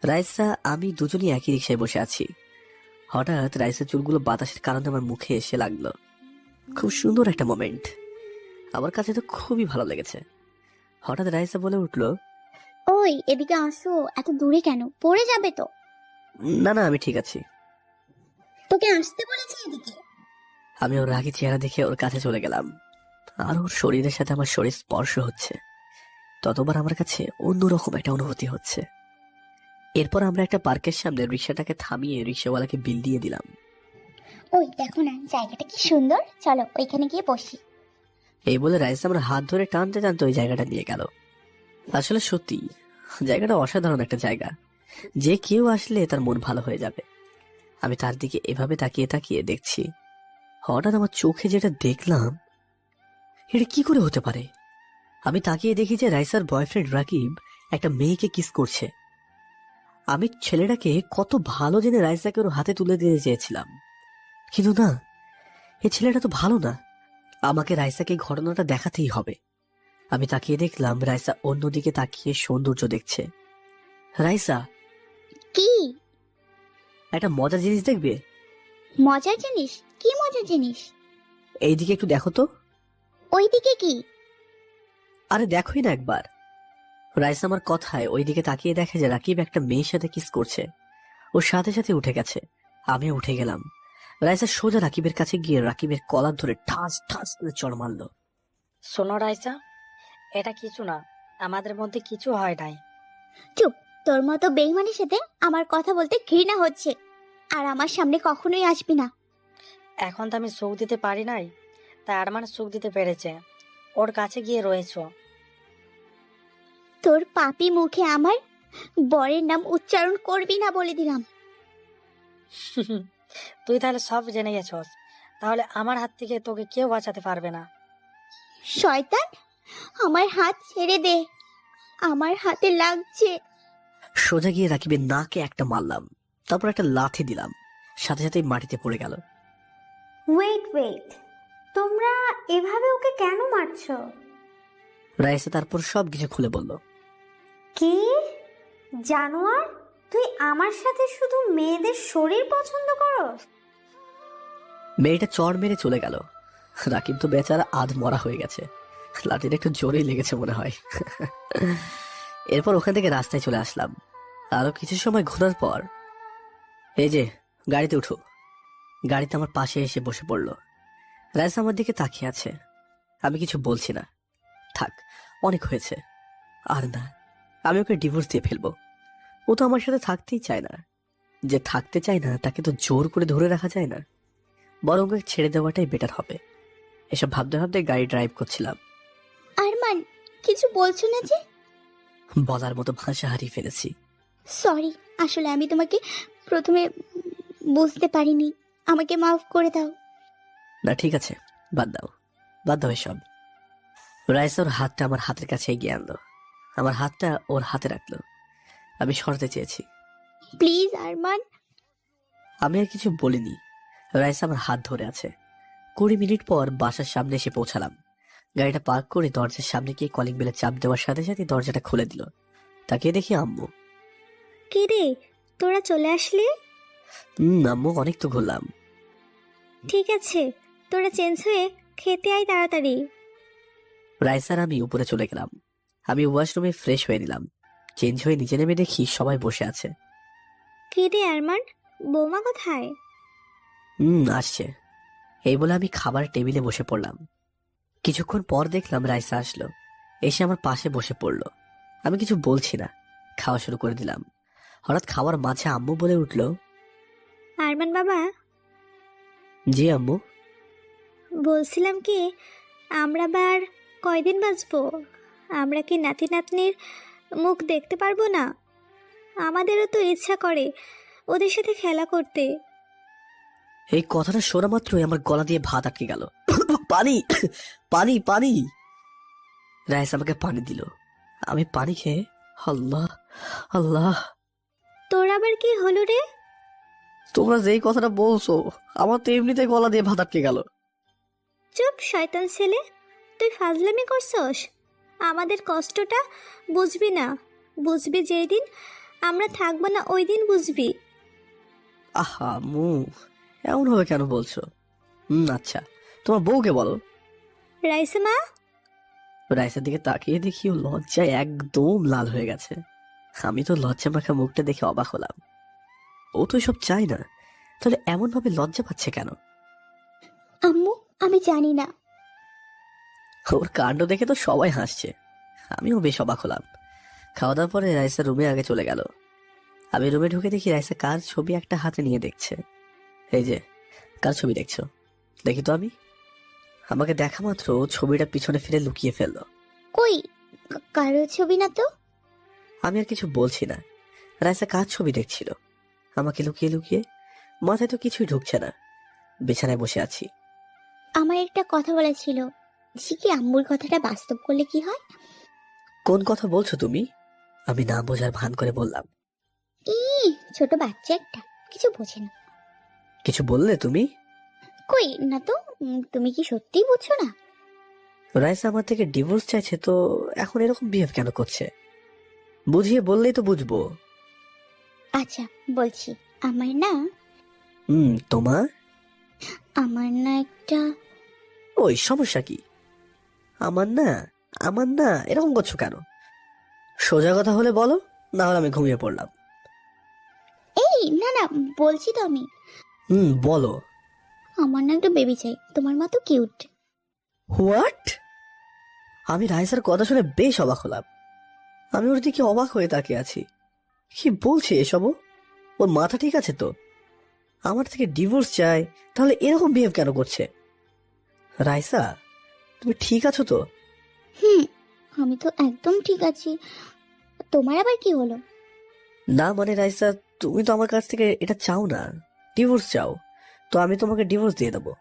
রাইসা আমি দুজনই একই রিক্সায় বসে আছি। হঠাৎ রাইসার চুলগুলো বাতাসের কারণে আমার মুখে এসে লাগলো। খুব সুন্দর একটা মোমেন্ট, আমার কাছে তো খুবই ভালো লেগেছে। হঠাৎ রাইসা বলে উঠলো, ওই এদিকে আসো, এত দূরে কেন, পড়ে যাবে তো। না না, আমি ঠিক আছি। তোকে আসতে বলেছি এদিকে। আমি ওর রাগী চেহারা দেখে ওর কাছে চলে গেলাম, আর ওর শরীরের সাথে আমার শরীর স্পর্শ হচ্ছে। ততবার আমার কাছে অন্যরকম একটা অনুভূতি হচ্ছে। এরপর আমরা একটা পার্কের সামনে রিক্সাটাকে থামিয়ে রিক্সাওয়ালাকে বিল দিয়ে দিলাম। ওই দেখো না, জায়গাটা কি সুন্দর, চলো ওইখানে গিয়ে বসি। এই বলে রাইসা আমার হাত ধরে টানতে টানতে ওই জায়গাটা নিয়ে গেল। আসলে সত্যি জায়গাটা অসাধারণ একটা জায়গা, যে কেউ আসলে তার মন ভালো হয়ে যাবে। আমি তার দিকে এভাবে তাকিয়ে তাকিয়ে দেখছি। হঠাৎ আমার চোখে যেটা দেখলাম, এটা কি করে হতে পারে? আমি তাকিয়ে দেখি যে রাইসার বয়ফ্রেন্ড রাকিব একটা মেয়েকে কিস করছে। আমি ছেলেটাকে কত ভালো জেনে রাইসাকে ওর হাতে তুলে দিতে চেয়েছিলাম, কিন্তু না, এই ছেলেটা তো ভালো না। আমাকে রাইসাকে এই ঘটনাটা দেখাতেই হবে। আমি তাকিয়ে দেখলাম রাইসা অন্যদিকে তাকিয়ে সৌন্দর্য দেখছে। রাইসা, কি একটা মজার জিনিস দেখবে? মজার জিনিস? কি মজার জিনিস? এইদিকে একটু দেখো তো। ওইদিকে কি? আরে দেখোই না একবার। রাইসা আমার কথায় ওইদিকে তাকিয়ে দেখে যে রাকিব একটা মেয়ের সাথে কিস করছে। ওর সাথে সাথে উঠে গেছে। আমিও উঠে গেলাম। রাইসা সোজা রাকিবের কাছে গিয়ে রাকিবের কলার ধরে ঠাস ঠাস করে চড় মারলো। শোনো রাইসা, এটা কিছু না, আমাদের মধ্যে কিছু হয় নাই। চুপ, তোর মতো বেইমানের সাথে আমার কথা বলতে ঘৃণা হচ্ছে, আর আমার সামনে কখনোই আসবি না। এখন তো আমি সুখ দিতে পারি নাই, তাই আরমান সুখ দিতে পেরেছে, ওর কাছে গিয়ে রয়েছো। তোর পাপি মুখে আমার বরের নাম উচ্চারণ করবি না বলে দিলাম। তুই তাহলে সব জেনে গেছস, তাহলে আমার হাত থেকে তোকে কেউ বাঁচাতে পারবে না। শয়তান, আমার হাত ছেড়ে দে, আমার হাতে লাগছে। সোজা গিয়ে রাকিবের নাকে একটা মারলাম, তারপর একটা লাথি দিলাম, সাথে সাথে মাটিতে পড়ে গেল। ওয়েট, তোমরা এভাবে ওকে কেন মারছো? রাইসা তারপর সবকিছু খুলে বলল। কি জানোয়ার, তুই আমার সাথে শুধু মেয়েদের শরীর পছন্দ করস? মেয়েটা চড় মেরে চলে গেল। রাকিব তো বেচারা আধ মরা হয়ে গেছে, লাঠিটা একটু জোরেই লেগেছে মনে হয়। এরপর ওখান থেকে রাস্তায় চলে আসলাম। আরো কিছু সময় ঘোরার পর, এই যে গাড়িতে উঠো। গাড়িতে আমার পাশে এসে বসে পড়লো। রাইসা আমার দিকে তাকিয়ে আছে। আমি কিছু বলছি না। থাক, অনেক হয়েছে। আর না, আমি ওকে ডিভোর্স দিয়ে ফেলবো। ও তো আমার সাথে থাকতেই চায় না। যে থাকতে চায় না তাকে তো জোর করে ধরে রাখা যায় না, বরং ওকে ছেড়ে দেওয়াটাই বেটার হবে। এসব ভাবতে ভাবতে গাড়ি ড্রাইভ করছিলাম। আরমান, কিছু বলছো না যে? বলার মতো ভাষা হারিয়ে ফেলেছি। সরি, আসলে আমি তোমাকে প্রথমে বুঝতে পারিনি, আমাকে মাফ করে দাও। না ঠিক আছে, বাদ দাও এসব। রাইসা ওর হাতটা আমার হাতের কাছে এগিয়ে আনলো, আমার হাতটা ওর হাতে রাখলো। আমি সরাতে চেয়েছি। প্লিজ আরমান। আমি আর কিছু বলিনি। রাইসা আমার হাত ধরে আছে। 20 মিনিট পর বাসার সামনে এসে পৌঁছালাম। গাড়িটা পার্ক করে দরজার সামনে গিয়ে কলিং বেলে চাপ দেওয়ার সাথে সাথে দরজাটা খুলে দিল। তাকে দেখি আম্মু। কি রে, তোরা চলে আসলি? আম্মু, অনেক তো ঘুরলাম। ঠিক আছে, তোরা চেঞ্জ হয়ে খেতে আয় তাড়াতাড়ি। রাইসার আমি উপরে চলে গেলাম। আমি ওয়াশরুমে ফ্রেশ হয়ে নিলাম। চেঞ্জ হয়ে নিচে নেমে দেখি সবাই বসে আছে। কে রে আরমান, বৌমা কোথায়? আসছে। এই বলে আমি খাবার টেবিলে বসে পড়লাম। কিছুক্ষণ পর দেখলাম রাইসা আসলো, এসে আমার পাশে বসে পড়লো। আমি কিছু বলছি না, খাওয়া শুরু করে দিলাম। হঠাৎ খাওয়ার মাঝে আম্মু বলে উঠলো, আরমান বাবা, জি আম্মু। বলছিলাম কি, আমরা আবার কয়দিন বাঁচবো? আমরা কি নাতি নাতনির মুখ দেখতে পারবো না? আমাদেরও তো ইচ্ছা করে ওদের সাথে খেলা করতে। এই কথাটা শোনা মাত্রই আমার গলা দিয়ে ভাত আটকে গেল। পানি পানি পানি। রাইস আমাকে পানি দিল। আমি পানি খেয়ে আল্লাহ আল্লাহ। তোর আবার কি হলো রে? তোমরা যেই কথাটা বলছো আমার তো এমনিতে গলা দিয়ে ভাত আটকে গেল। চুপ শয়তান ছেলে, তুই ফাজলামি করছস। আমাদের কষ্টটা বুঝবি না, বুঝবি যেই দিন আমরা থাকবো না ওই দিন বুঝবি। আহা আম্মু, এমন হবে কেন বলছো? আচ্ছা, তোমার বউকে বলো। রাইসা মা, রাইসের দিকে তাকিয়ে দেখি ও লজ্জায় একদম লাল হয়ে গেছে। আমি তো লজ্জা মাখা মুখটা দেখে অবাক হলাম। ও তো এসব চাই না, তাহলে এমন ভাবে লজ্জা পাচ্ছে কেন? আম্মু, আমি জানি না। ওর কাণ্ড দেখে তো সবাই হাসছে, আমিও বেশ অবাক হলাম। খাওয়া দাওয়ার পরে রাইসা রুমে আগে চলে গেল। আমি রুমে ঢুকে দেখি রাইসা কার ছবি একটা হাতে নিয়ে দেখছে। এই যে, কার ছবি দেখছো? দেখি তো আমি। আমাকে দেখা মাত্র ছবিটা পিছনে ফিরে লুকিয়ে ফেললো। কই, কারো ছবি না তো। আমি আর কিছু বলছি না। রাইসা কার ছবি দেখছিল? আমাকে লুকিয়ে লুকিয়ে। মাথায় তো কিছুই ঢুকছে না। বিছানায় বসে আছি। আমার একটা কথা বলা ছিল, সে কি আম্মুর কথাটা বাস্তব করলে কি হয়? কোন কথা বলছো তুমি? আমি না বোঝার ভান করে বললাম। ছোট বাচ্চা একটা, কিছু বোঝে না। কিছু বললে তুমি? কই না তো। তুমি কি সত্যিই বুঝছো না? রাইসা আমার থেকে ডিভোর্স চাইছে, তো এখন এরকম বিহেভ কেন করছে? বুঝিয়ে বললেই তো বুঝবো। আচ্ছা বলছি, আমার না তোমার? আমার না একটা। ওই সমস্যা কি? আমার না আমার না এরকম করছো কেন? সোজা কথা হলে বলো, না হলে আমি ঘুমিয়ে পড়লাম। এই না না, বলছি তো আমি। বলো। আমার না একটা বেবি চাই, তোমার মতো কিউট। হোয়াট? আমি রাইসার কথা শুনে বেশ অবাক হলাম। আমি ওর দিকে অবাক হয়ে তাকিয়ে আছি। কি বলছে এসব? ওর মাথা ঠিক আছে তো? আমার থেকে ডিভোর্স চাই, তাহলে এরকম বিহেভ কেন করছে? রাইসা, তুমি ঠিক আছো তো? আমি তো একদম ঠিক আছি। তোমার আবার কি হলো? না মানে রাইসা, তুমি তো আমার কাছ থেকে এটা চাও না, ডিভোর্স চাও। তো আমি তোমাকে ডিভোর্স দিয়ে দেবো।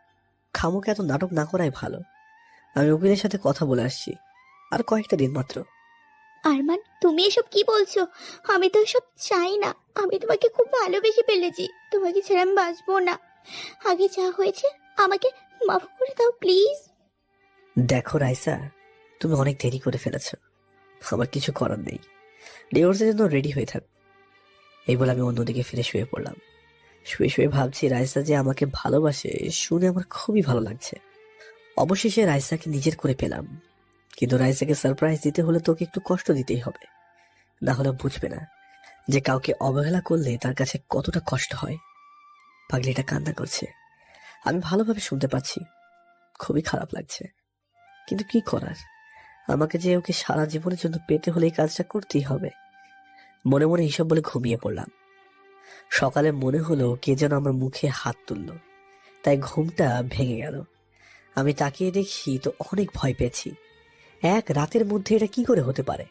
খামোকে এত নাটক না করাই ভালো। আমি উকিলের সাথে কথা বলে আসছি, আর কয়েকটা দিন মাত্র। আরমান, তুমি এসব কি বলছো? আমি তো এসব চাই না। আমি তোমাকে খুব ভালোবেসে ফেলেছি, তোমাকে ছেড়ে আমি বাঁচবো না। আগে যা হয়েছে আমাকে মাফ করে দাও প্লিজ। দেখো রাইসা, তুমি অনেক দেরি করে ফেলেছ। আমার কিছু করার নেই। ডিভোর্সের জন্য রেডি হয়ে থাক। এই বলে আমি অন্যদিকে ফিরে শুয়ে পড়লাম। শুয়ে শুয়ে ভাবছি রাইসা যে আমাকে ভালোবাসে শুনে আমার খুবই ভালো লাগছে। অবশেষে রাইসাকে নিজের করে পেলাম। কিন্তু রাইসাকে সারপ্রাইজ দিতে হলে তোকে একটু কষ্ট দিতেই হবে, না হলে বুঝবে না যে কাউকে অবহেলা করলে তার কাছে কতটা কষ্ট হয়। পাগলিটা কান্না করছে, আমি ভালোভাবে শুনতে পাচ্ছি। খুবই খারাপ লাগছে, কিন্তু কি করার। আমাকে যে ওকে সারা জীবনের জন্য পেতে হলে এই কাজটা করতেই হবে। মনে মনে হিসাব বলে ঘুমিয়ে পড়লাম। সকালে মনে হলো কে যেন আমার মুখে হাত তুললো, তাই ঘুমটা ভেঙে গেল। আমি তাকিয়ে দেখি তো অনেক ভয় পেয়েছি। এক রাতের মধ্যে এটা কি করে হতে পারে?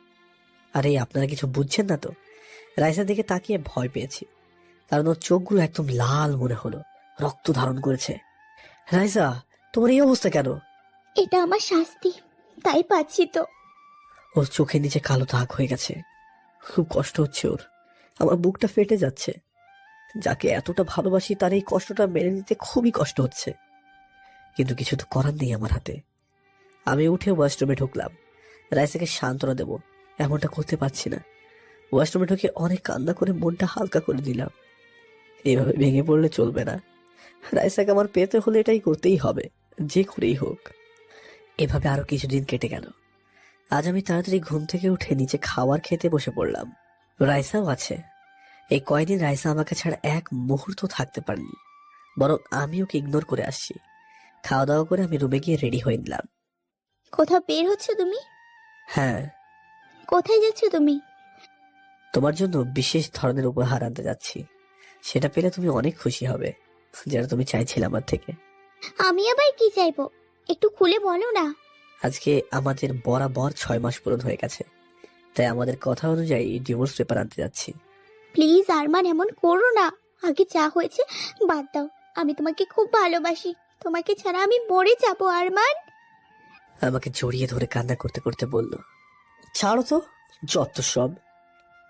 আরে আপনারা কিছু বুঝছেন না তো? রাইসার দিকে তাকিয়ে ভয় পেয়েছি, কারণ ওর চোখগুলো একদম লাল মনে হলো, রক্ত ধারণ করেছে। রাইসা, তোমার এই অবস্থা কেন? এটা আমার শাস্তি, তাই পাচ্ছি তো। ওর চোখের নিচে কালো দাগ হয়ে গেছে, খুব কষ্ট হচ্ছে ওর। আমার বুকটা ফেটে যাচ্ছে। যাকে এতটা ভালোবাসি তার এই কষ্টটা মেনে নিতে খুবই কষ্ট হচ্ছে, কিন্তু কিছু তো করার নেই আমার হাতে। আমি উঠে ওয়াশরুমে ঢুকলাম। রাইসাকে সান্ত্বনা দেব, এমনটা করতে পারছি না। ওয়াশরুমে ঢুকে অনেক কান্না করে মনটা হালকা করে দিলাম। এভাবে ভেঙে পড়লে চলবে না। রাইসাকে আমার পেতে হলে এটাই করতেই হবে, যে করেই হোক। এভাবে আরো কিছুদিন কেটে গেল। আজ আমি তাড়াতাড়ি ঘুম থেকে উঠে নিচে খাবার খেতে বসে পড়লাম। রাইসাও আছে। এই কয়দিন রাইসা আমাকে ছাড়া এক মুহূর্ত থাকতে পারেনি, বরং আমি ওকে ইগনোর করে আসছি। খাওয়া দাওয়া করে আমি রুমে গিয়ে রেডি হয়ে নিলাম। কোথাও বের হচ্ছে তুমি? হ্যাঁ, কোথায় যাচ্ছ তুমি? তোমার জন্য বিশেষ ধরনের উপহার আনতে যাচ্ছি। সেটা পেলে তুমি অনেক খুশি হবে, যেটা তুমি চাইছিলে আমার থেকে। আমি আবার কি চাইবো, একটু খুলে বলো না। আজকে আমাদের বরাবর 6 মাস পূরণ হয়ে গেছে, তাই আমাদের কথা অনুযায়ী ডিভোর্স পেপার আনতে যাচ্ছি। প্লিজ আরমান, এমন করো না। আগে যা হয়েছে বাদ দাও। আমি তোমাকে খুব ভালোবাসি, তোমাকে ছাড়া আমি মরে যাবো আরমান। আমাকে জড়িয়ে ধরে কান্না করতে করতে বলল, ছাড়ো তো, যত সব।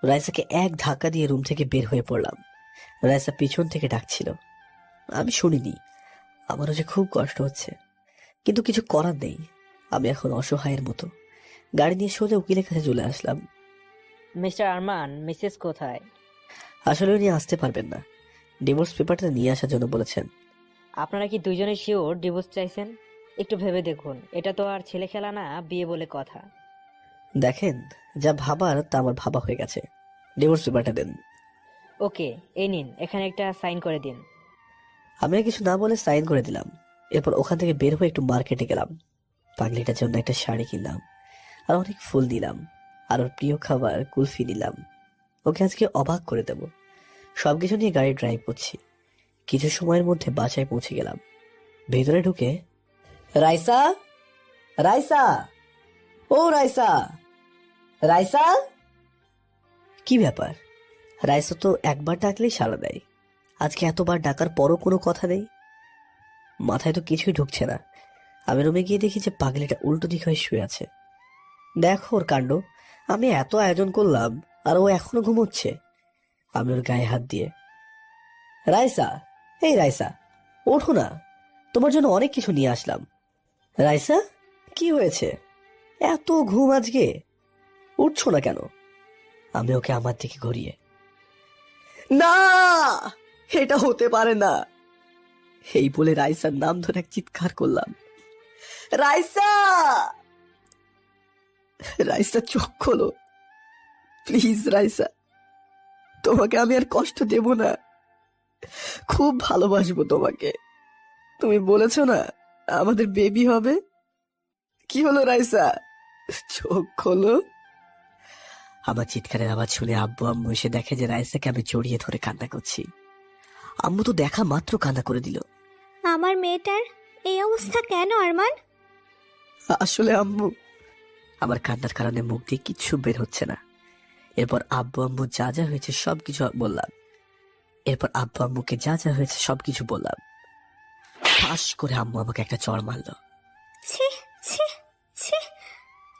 রাইসাকে এক ধাক্কা দিয়ে রুম থেকে বের হয়ে পড়লাম। রাইসা পিছন থেকে ডাকছিল, আমি শুনিনি। আমারও যে খুব কষ্ট হচ্ছে, কিন্তু কিছু করার নেই। আমি এখন অসহায়ের মতো গাড়ি নিয়ে সোজা উকিলের কাছে চলে আসলাম। মিস্টার আরমান, মিসেস কোথায়? আসলে উনি আসতে পারবেন না, ডিভোর্স পেপারটা নিয়ে আসার জন্য বলেছেন। আপনারা কি দুইজনে শিওর ডিভোর্স চাইছেন? একটু ভেবে দেখুন, এটা তো আর ছেলে খেলা না, বিয়ে বলে কথা। দেখেন, যা ভাবার তা আমার ভাবা হয়ে গেছে। ডিভোর্স পেপারটা দেন। ওকে, এই নিন, এখানে একটা সাইন করে দিন। আমি আর কিছু না বলে সাইন করে দিলাম। এরপর ওখান থেকে বের হয়ে একটু মার্কেটে গেলাম। পাগলিটার জন্য একটা শাড়ি কিনলাম, আর অনেক ফুল দিলাম, আর ওর প্রিয় খাবার কুলফি নিলাম। ওকে আজকে অবাক করে দেব। সবকিছু নিয়ে গাড়ি ড্রাইভ করছি। কিছু সময়ের মধ্যে বাসায় পৌঁছে গেলাম। ভেতরে ঢুকে, রাইসা, রাইসা, ও রাইসা, রাইসা। কি ব্যাপার? রাইসা তো একবার ডাকলেই সাড়া দেয়, আজকে এতবার ডাকার পরও কোনো কথা নেই। মাথায় তো কিছুই ঢুকছে না। আমি রুমে গিয়ে দেখি যে পাগলিটা উল্টো দিক হয়ে শুয়ে আছে। দেখো ওর কাণ্ড, আমি এত আয়োজন করলাম আর ও এখনো ঘুমোচ্ছে। আমি ওর গায়ে হাত দিয়ে, রাইসা, এই রাইসা, ওঠো না, তোমার জন্য অনেক কিছু নিয়ে আসলাম। রাইসা, কি হয়েছে? এত ঘুম আজকে, উঠছো না কেন? আমি ওকে আমার দিকে ঘুরিয়ে, না, এটা হতে পারে না, এই বলে রাইসার নাম ধরে এক চিৎকার করলাম, রাইসা। রাইসা চোখ খোলো, প্লিজ রাইসা, তোমাকে আমি আর কষ্ট দেব না, খুব ভালোবাসবো তোমাকে। তুমি বলেছো না আমাদের বেবি হবে। কি হলো রাইসা, চোখ খোলো। আমার চিৎকারের আওয়াজ শুনে আব্বু আম্মু এসে দেখে যে রাইসাকে আমি জড়িয়ে ধরে কান্না করছি। আম্মু তো দেখা মাত্র কান্না করে দিল। আমার মেয়েটার এই অবস্থা কেন আরমান? আসলে আম্মু, আমার কান্নার কারণে মুখ দিয়ে কিচ্ছু বের হচ্ছে না। এরপর আব্বু আম্মু যা যা হয়েছে সবকিছু বললাম। ঠাস করে আম্মু আমাকে একটা চড় মারলো। ছি ছি ছি,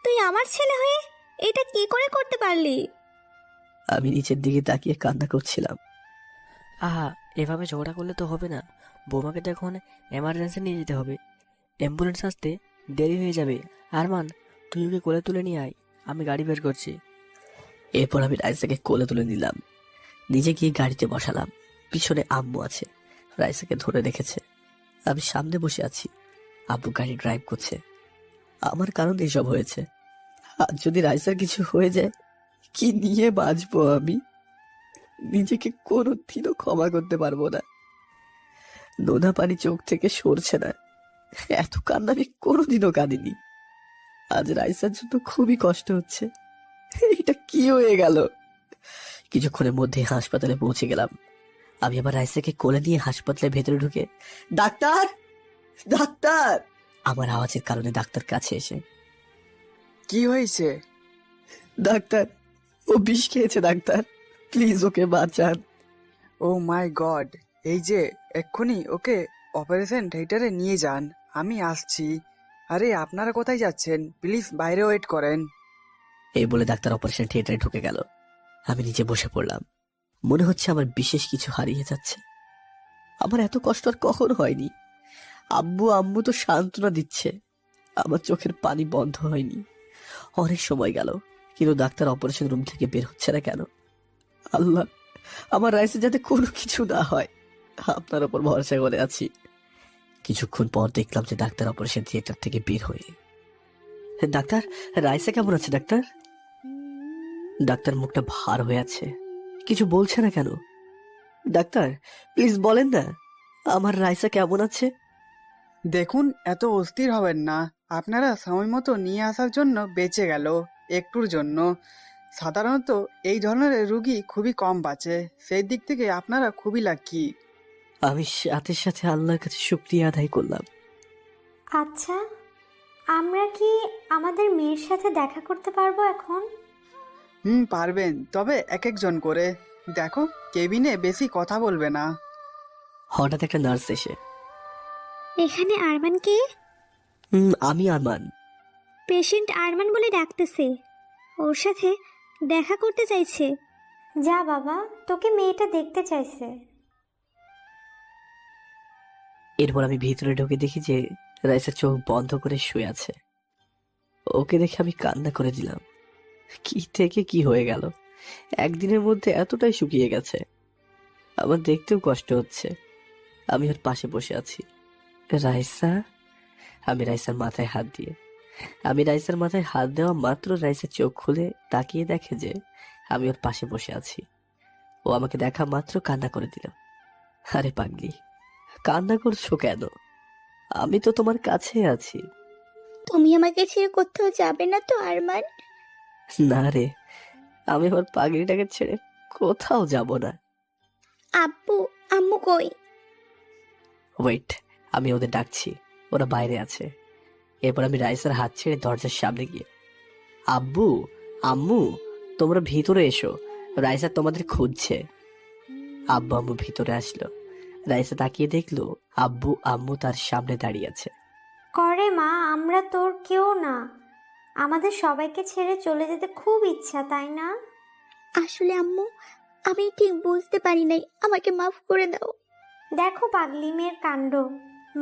তুই আমার ছেলে হয়ে এটা কি করে করতে পারলি? আমি নিচের দিকে তাকিয়ে কান্না করছিলাম। আহা, এভাবে ঝগড়া করলে তো হবে না। বৌমাকে তো এখন এমার্জেন্সি নিয়ে যেতে হবে, অ্যাম্বুলেন্স আসতে দেরি হয়ে যাবে। আরমান, তুই ওকে কোলে তুলে নিয়ে আয়, আমি গাড়ি বের করছি। এরপর আমি রাইসাকে কোলে তুলে নিলাম, নিজে গিয়ে গাড়িতে বসালাম। পিছনে আম্মু আছে, রাইসাকে ধরে রেখেছে। আমি সামনে বসে আছি, আব্বু গাড়ি ড্রাইভ করছে। আমার কারণে এসব হয়েছে। আর যদি রাইসার কিছু হয়ে যায়, কি নিয়ে বাঁচবো আমি? নিজেকে কোনোদিনও ক্ষমা করতে পারবো না। নোনা পানি চোখ থেকে সরছে না। এত কান্না আমি কোনোদিনও কাঁদিনি। আজ রাইসার জন্য খুবই কষ্ট হচ্ছে। এটা কি হয়ে গেল? কিছুক্ষণের মধ্যে হাসপাতালে পৌঁছে গেলাম। আমি আবার রাইসাকে কোলে নিয়ে হাসপাতালের ভেতরে ঢুকে, ডাক্তার, ডাক্তার। আমার আওয়াজের কারণে ডাক্তার কাছে এসে, কি হয়েছে? ডাক্তার, ও বিষ খেয়েছে ডাক্তার, প্লিজ ওকে বাঁচান। ও মাই গড, এই যে এক্ষুনি ওকে অপারেশন থিয়েটারে নিয়ে যান, আমি আসছি। আরে আপনারা কোথায় যাচ্ছেন? প্লিজ বাইরে ওয়েট করেন। এই বলে ডাক্তার অপারেশন থিয়েটারে ঢুকে গেল। আমি নিচে বসে পড়লাম। মনে হচ্ছে আমার বিশেষ কিছু হারিয়ে যাচ্ছে। আমার এত কষ্ট আর কখনো হয়নি। আব্বু আম্মু তো সান্ত্বনা দিচ্ছে, আমার চোখের পানি বন্ধ হয়নি। অনেক সময় গেল, কিন্তু ডাক্তার অপারেশন রুম থেকে বের হচ্ছে না কেন? আল্লাহ, আমার রাইসে যাতে কোনো কিছু না হয়, আপনার ওপর ভরসা করে আছি। কিছুক্ষণ পর দেখলাম যে ডাক্তার অপারেশন থিয়েটার থেকে বের হয়ে ডাক্তার, রাইসা কেমন আছে ডাক্তার? ডাক্তার মুখটা ভার হয়ে আছে, কিছু বলছে না কেন? ডাক্তার প্লিজ বলেন না, আমার রাইসা কেমন আছে? দেখুন, এত অস্থির হবেন না। আপনারা সময় মতো নিয়ে আসার জন্য বেঁচে গেল, একটুর জন্য। সাধারণত এই ধরনের রুগী খুবই কম বাঁচে, সেই দিক থেকে আপনারা খুবই লাকি। আমি সাথে সাথে আল্লাহর কাছে শুকরিয়া আদায় করলাম। আচ্ছা, আমরা কি আমাদের মেয়ের সাথে দেখা করতে পারবো এখন? পারবেন, তবে এক একজন করে। দেখো, কেবিনে বেশি কথা বলবে না। হঠাৎ একটা নার্স এসে, এখানে আরমান কে? আমি আরমান। পেশেন্ট আরমান বলে ডাকতেছে, ওর সাথে দেখা করতে চাইছে। যা বাবা, তোকে মেয়েটা দেখতে চাইছে। এরপর আমি ভিতরে ঢুকে দেখি যে রাইসা চোখ বন্ধ করে শুয়ে আছে। ওকে দেখে আমি কান্না করে দিলাম। কি থেকে কি হয়ে গেল, একদিনের মধ্যে এতটাই শুকিয়ে গেছে। আমার দেখতেও কষ্ট হচ্ছে। আমি ওর পাশে বসে আছি। রাইসা, আমি রাইসার মাথায় হাত দেওয়া মাত্র রাইসা চোখ খুলে তাকিয়ে দেখে যে আমি ওর পাশে বসে আছি। ও আমাকে দেখা মাত্র কান্না করে দিল। আরে পাগলি, কান্না করছো কেন? আমি তো তোমার কাছে আছি। তুমি আমাকে ছেড়ে কোথাও যাবে না তো আরমান? না রে, আমি আমার পাগলিটাকে ছেড়ে কোথাও যাব না। আব্বু আম্মু কই? ওয়েট, আমি ওদের ডাকছি, ওরা বাইরে আছে। এরপর আমি রাইসার হাত ছেড়ে দরজার সামনে গিয়ে, আব্বু আম্মু তোমরা ভিতরে এসো, রাইসা তোমাদের খুঁজছে। আব্বু আম্মু ভিতরে আসলো। রাইসা তাকিয়ে দেখলো আব্বু আম্মু তার সামনে দাঁড়িয়ে আছে। করে মা, আমরা তোর কেউ না, আমাদের সবাইকে ছেড়ে চলে যেতে খুব ইচ্ছা, তাই না? আসলে আম্মু, আমি ঠিক বুঝতে পারি নাই, আমাকে মাফ করে দাও। দেখো পাগলি মেয়ের কাণ্ড।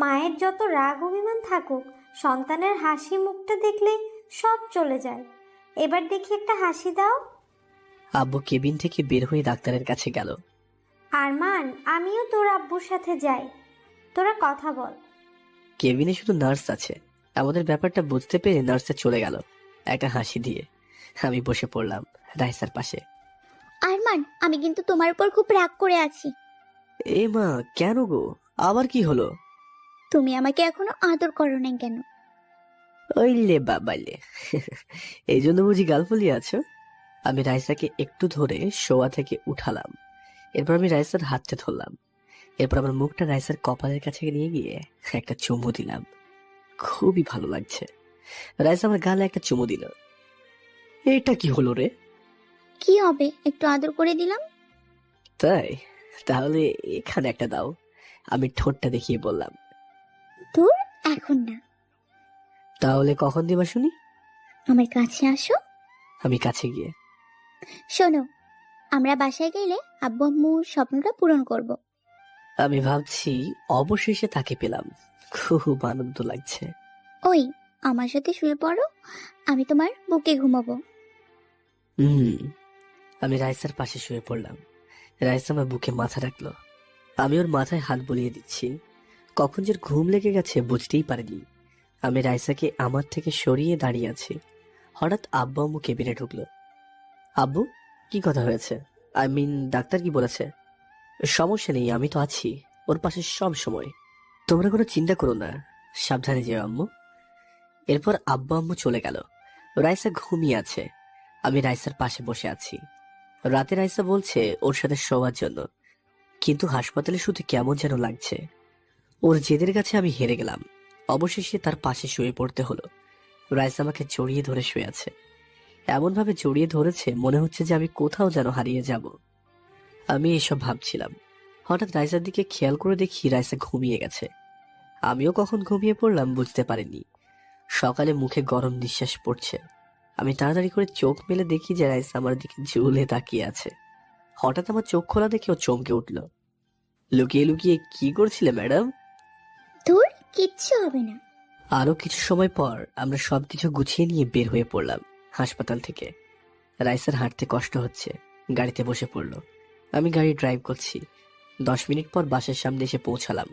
মায়ের যত রাগ অভিমান থাকুক, সন্তানের হাসি মুখটা দেখলে সব চলে যায়। এবার দেখি একটা হাসি দাও। আব্বু কেবিন থেকে বের হয়ে ডাক্তারের কাছে গেল। আরমান, আমিও তোর আব্বুর সাথে যাই, তোরা কথা বল। কেবিনে শুধু নার্স আছে। আমাদের ব্যাপারটা বুঝতে পেরে নার্সটা চলে গেল একটা হাসি দিয়ে। আমি বসে পড়লাম রাইসার পাশে। আরমান, আমি কিন্তু তোমার উপর খুব রাগ করে আছি। এ মা, কেন গো, আবার কি হলো? তুমি আমাকে এখনো আদর করো নাই কেন? ওইলে বাবালে, এই জন্য বুঝি গাল ফুলিয়ে আছো? আমি রাইসাকে একটু ধরে শোয়া থেকে উঠালাম। এরপর আমি রাইসার হাতটা ধরলাম। এরপর আমার মুখটা রাইসার কপালের কাছে নিয়ে গিয়ে একটা চুমু দিলাম। খুবই ভালো লাগছে। রাইসা আমার গালে একটা চুমু দিল। এটা কি হলো রে? কি হবে, একটু আদর করে দিলাম। তাই, তাহলে এখানে একটা দাও। আমি ঠোঁটটা দেখিয়ে বললাম। দূর, এখন না। তাহলে কখন দিবা শুনি? আমার কাছে আসো। আমি কাছে গিয়ে, শোনো, আমরা বাসায় গেলে আব্বু আম্মুর স্বপ্নটা পূরণ করব। আমি ভাবছি অবশেষে তাকে পেলাম, খুব আনন্দ লাগছে। ওই, আমার সাথে শুয়ে পড়ো, আমি তোমার বুকে ঘুমাবো। আমি রাইসার পাশে শুয়ে পড়লাম। রাইসা আমার বুকে মাথা রাখলো। আমি ওর মাথায় হাত বুলিয়ে দিচ্ছি। কখন যে ঘুম লেগে গেছে বুঝতেই পারিনি। আমি রাইসাকে আমার থেকে সরিয়ে দাঁড়িয়ে আছি। হঠাৎ আব্বু আম্মু কেবিনে ঢুকলো। আব্বু, কি কথা হয়েছে? আই মিন, ডাক্তার কি বলেছে? সমস্যা নেই, আমি তো আছি ওর পাশে সব সময়। তোমরা কোনো চিন্তা করো না, সাবধানে যেও আম্মু। এরপর আব্বু আম্মু চলে গেল। রাইসা ঘুমিয়ে আছে। আমি রাইসার পাশে বসে আছি। রাতে রাইসা বলছে ওর সাথে শোয়ার জন্য, কিন্তু হাসপাতালে শুতে কেমন যেন লাগছে। ওর জেদের কাছে আমি হেরে গেলাম। অবশেষে তার পাশে শুয়ে পড়তে হলো। রাইসা আমাকে জড়িয়ে ধরে শুয়ে আছে। এমন ভাবে জড়িয়ে ধরেছে মনে হচ্ছে যে আমি কোথাও যেন হারিয়ে যাব। আমি এসব ভাবছিলাম, হঠাৎ রাইসার দিকে খেয়াল করে দেখি রাইসা ঘুমিয়ে গেছে। আমিও কখন ঘুমিয়ে পড়লাম বুঝতে পারিনি। সকালে মুখে গরম নিঃশ্বাস পড়ছে। আমি তাড়াতাড়ি করে চোখ মেলে দেখি যে রাইসা আমার দিকে ঝুলে তাকিয়ে আছে। হঠাৎ আমার চোখ খোলা দেখে ও চমকে উঠল। লুকিয়ে লুকিয়ে কি করছিলে ম্যাডাম? দূর, কিচ্ছু হবে না। আরো কিছু সময় পর আমরা সবকিছু গুছিয়ে নিয়ে বের হয়ে পড়লাম হাসপাতাল থেকে। রাইসার হাঁটতে কষ্ট হচ্ছে, গাড়িতে বসে পড়লো। আমি গাড়ি ড্রাইভ করছি। 10 মিনিট পর বাসার সামনে এসে পৌঁছালাম।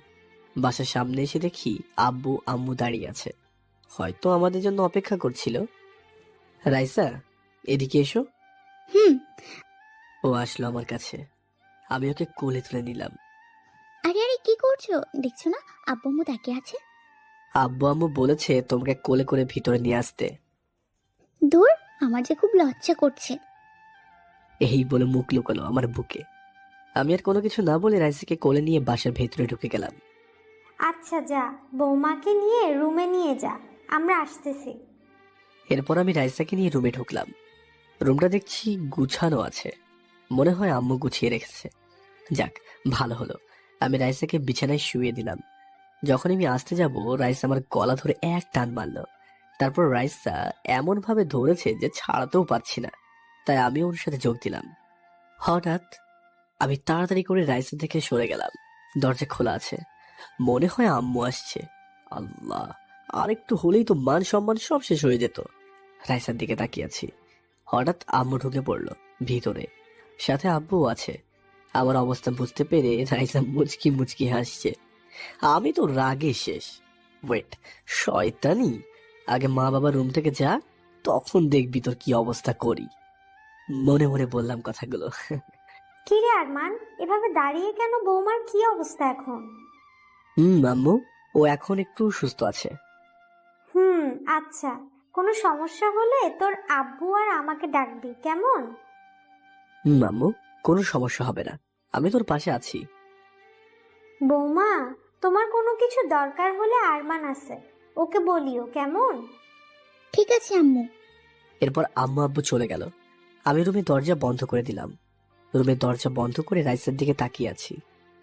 বাসার সামনে এসে দেখি আব্বু আম্মু দাঁড়িয়ে আছে। হয়তো আমাদের জন্য অপেক্ষা করছিল। রাইসা, এদিকে এসো। হুম। ও আসলো আমার কাছে। আমি ওকে কোলে তুলে নিলাম। আরে আরে কি করছো? দেখছো না আব্বু আম্মু তাকিয়ে আছে। আব্বু আম্মু বলেছে তোমাকে কোলে করে ভিতরে নিয়ে আসতে। দূর, আমার যে খুব লজ্জা করছে। এই বলে মুখ লুকালো আমার বুকে। আমি আর কোনো কিছু না বলে রাইসাকে কোলে নিয়ে বাসার ভেতরে ঢুকে গেলাম। আচ্ছা যা, বৌমাকে নিয়ে রুমে নিয়ে যা, আমরা আসতেছি। এরপর আমি রাইসাকে নিয়ে রুমে ঢুকলাম। রুমটা দেখছি গুছানো আছে, মনে হয় আম্মু গুছিয়ে রেখেছে। যাক, ভালো হলো। আমি রাইসাকে বিছানায় শুয়ে দিলাম। যখন আমি আসতে যাব, রাইসা আমার গলা ধরে এক টান মারলো। তারপর রাইসা এমন ভাবে ধরেছে যে ছাড়াতেও পারছি না, তাই আমি ওর সাথে যোগ দিলাম। হঠাৎ আমি তাড়াতাড়ি করে রাইসা থেকে সরে গেলাম। দরজা খোলা আছে, মনে হয় আম্মু আসছে। আল্লাহ, আরেকটু হলেই তো মান সম্মান সব শেষ হয়ে যেত। রাইসার দিকে তাকিয়ে আছি, হঠাৎ আম্মু ঢুকে পড়লো ভিতরে, সাথে আব্বুও আছে। আমার অবস্থা বুঝতে পেরে রাইসা মুচকি মুচকি হাসছে। আমি তো রাগে শেষ। ওয়েট, শয়তানি, আগে মা বাবা রুম থেকে যা, তখন দেখবি তোর কি অবস্থা করি। মনে মনে বললাম কথাগুলো। কি রে আরমান, এভাবে দাঁড়িয়ে কেন? বৌমার কি অবস্থা এখন? আম্মু, ও এখন একটু সুস্থ আছে। আচ্ছা, কোনো সমস্যা হলে তোর আব্বু আর আমাকে ডাকবি, কেমন? আম্মু, কোনো সমস্যা হবে না, আমি তোর পাশে আছি। বৌমা, তোমার কোনো কিছু দরকার হলে আরমান আছে, ওকে বলিও, কেমন? ঠিক আছে আম্মু। এরপর আম্মু আব্বু চলে গেল। আমি রুমের দরজা বন্ধ করে দিলাম। রুমের দরজা বন্ধ করে রাইসার দিকে তাকিয়ে আছি,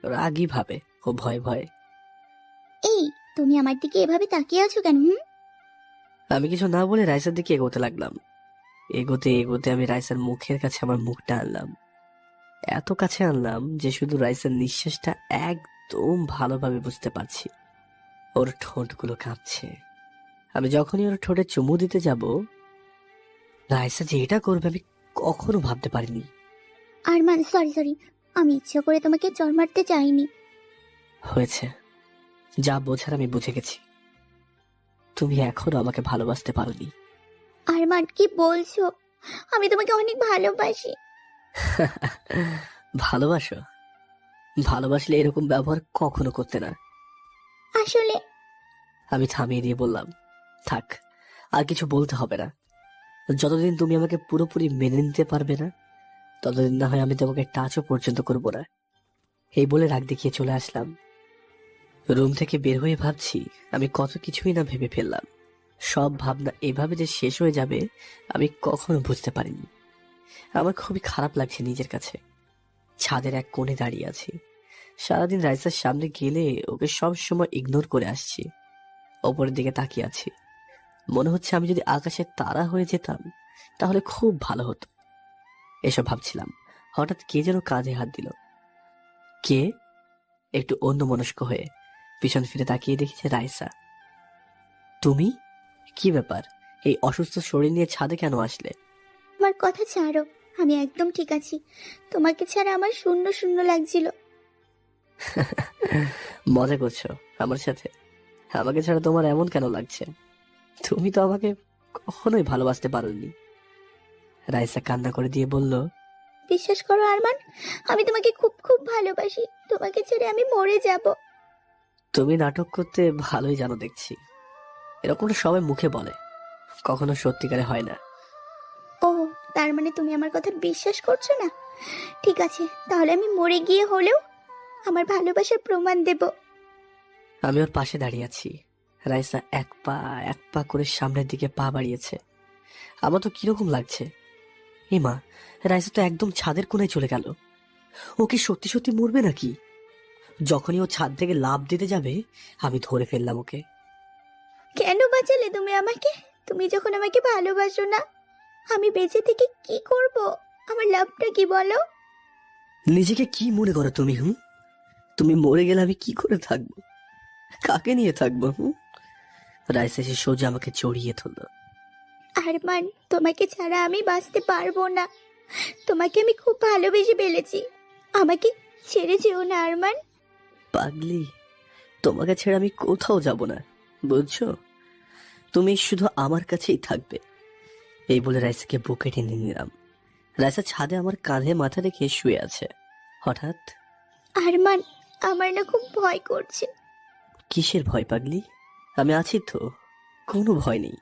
রাগী ভাবে ও ভয়ে ভয়ে। এই, তুমি আমার দিকে এভাবে তাকিয়ে আছো কেন? আমি কিছু না বলে রাইসার দিকে এগোতে লাগলাম। এগোতে এগোতে আমি রাইসার মুখের কাছে আমার মুখটা আনলাম। এত কাছে আনলাম যে শুধু রাইসার নিঃশ্বাসটা একদম ভালোভাবে বুঝতে পারছি। ওর ঠোঁটগুলো কাঁপছে। আমি যখনই ওর ঠোঁটে চুমু দিতে যাব, রাইসা যে এটা করবে আমি কখনো ভাবতে পারিনি। আরমান, সরি, আমি ইচ্ছা করে তোমাকে চড় মারতে চাইনি। হয়েছে, যা বোঝার আমি বুঝে গেছি। তুমি এখনো আমাকে ভালোবাসতে পারোনি। আরমান, কি বলছো? আমি তোমাকে অনেক ভালোবাসি। ভালোবাসো? ভালোবাসলে এরকম ব্যবহার কখনো করতে না। আসলে আমি থামিয়ে দিয়ে বললাম, থাক, আর কিছু বলতে হবে না। যতদিন তুমি আমাকে পুরোপুরি মেনে নিতে পারবে না, ততদিন না হয় আমি তোমাকে টাচও পর্যন্ত করব না। এই বলে রাগ দেখিয়ে চলে আসলাম। রুম থেকে বের হয়ে ভাবছি আমি কত কিছুই না ভেবে ফেললাম। সব ভাবনা এভাবে যে শেষ হয়ে যাবে আমি কখনো বুঝতে পারিনি। আমার খুবই খারাপ লাগছে নিজের কাছে। ছাদের এক কোণে দাঁড়িয়ে আছি। সারাদিন রাইসার সামনে গেলে ওকে সব সময় ইগনোর করে আসছি। ওপরের দিকে তাকিয়ে আছি। মনে হচ্ছে আমি যদি আকাশের তারা হয়ে যেতাম তাহলে খুব ভালো হতো। এসব ভাবছিলাম, হঠাৎ কে যেন কাঁধে হাত দিল। কে? একটু অন্যমনস্ক হয়ে পিছন ফিরে তাকিয়ে দেখেছে রাইসা। তুমি? কি ব্যাপার, এই অসুস্থ শরীর নিয়ে ছাদে কেন আসলে? আমার কথা ছাড়ো, আমি একদম ঠিক আছি। তোমাকে ছাড়া আমার শূন্য শূন্য লাগছিল। মজা করছো আমার সাথে? আমাকে ছাড়া তোমার এমন কেন লাগছে? তুমি তো আমাকে কখনোই ভালোবাসতে পারোনি। রাইসা কান্না করে দিয়ে বলল, বিশ্বাস করো আরমান, আমি তোমাকে খুব খুব ভালোবাসি। তোমাকে ছেড়ে আমি মরে যাব। তুমি নাটক করতে ভালোই জানো দেখছি। এরকমটা সবাই মুখে বলে, কখনো সত্যিকারে হয় না। ও, তার মানে তুমি আমার কথা বিশ্বাস করছো না? ঠিক আছে, তাহলে আমি মরে গিয়ে হলেও আমার ভালোবাসার প্রমাণ দেব। আমি ওর পাশে দাঁড়িয়ে আছি। রাইসা এক পা করে সামনের দিকে পা বাড়িয়েছে। আমার তো কিরকম লাগছে। মা, রাইসা তো একদম ছাদের কোণায় চলে গেল। ও কি সত্যি সত্যি মরবে নাকি? যখনই ও ছাদ থেকে লাফ দিতে যাবে আমি ধরে ফেললাম ওকে। কেন বাঁচালে তুমি আমাকে? তুমি যখন আমাকে ভালোবাসো না, আমি বেঁচে থেকে কি করব? আমার লাভটা কি বলো? নিজেকে কি মনে করো তুমি? তুমি মরে গেলে আমি কি করে থাকবো? কাকে নিয়ে থাকবো? রাইসা এসে সোজা আমাকে জড়িয়ে ধরল। আরমান, তোমাকে ছাড়া আমি বাঁচতে পারবো না। তোমাকে আমি খুব ভালোবেসে ফেলেছি। আমাকে ছেড়ে যেও না আরমান। পাগলি, তোমাকে ছেড়ে আমি কোথাও যাব না, বুঝছো? তুমি শুধু আমার কাছেই থাকবে। এই বলে রাইসাকে বুকে টেনে নিলাম। রাইসা ছাদে আমার কাঁধে মাথা রেখে শুয়ে আছে। হঠাৎ, আরমান, আমার না খুব ভয় করছে। কিসের ভয় পাগলি? আমি আছি তো, কোনো ভয় নেই।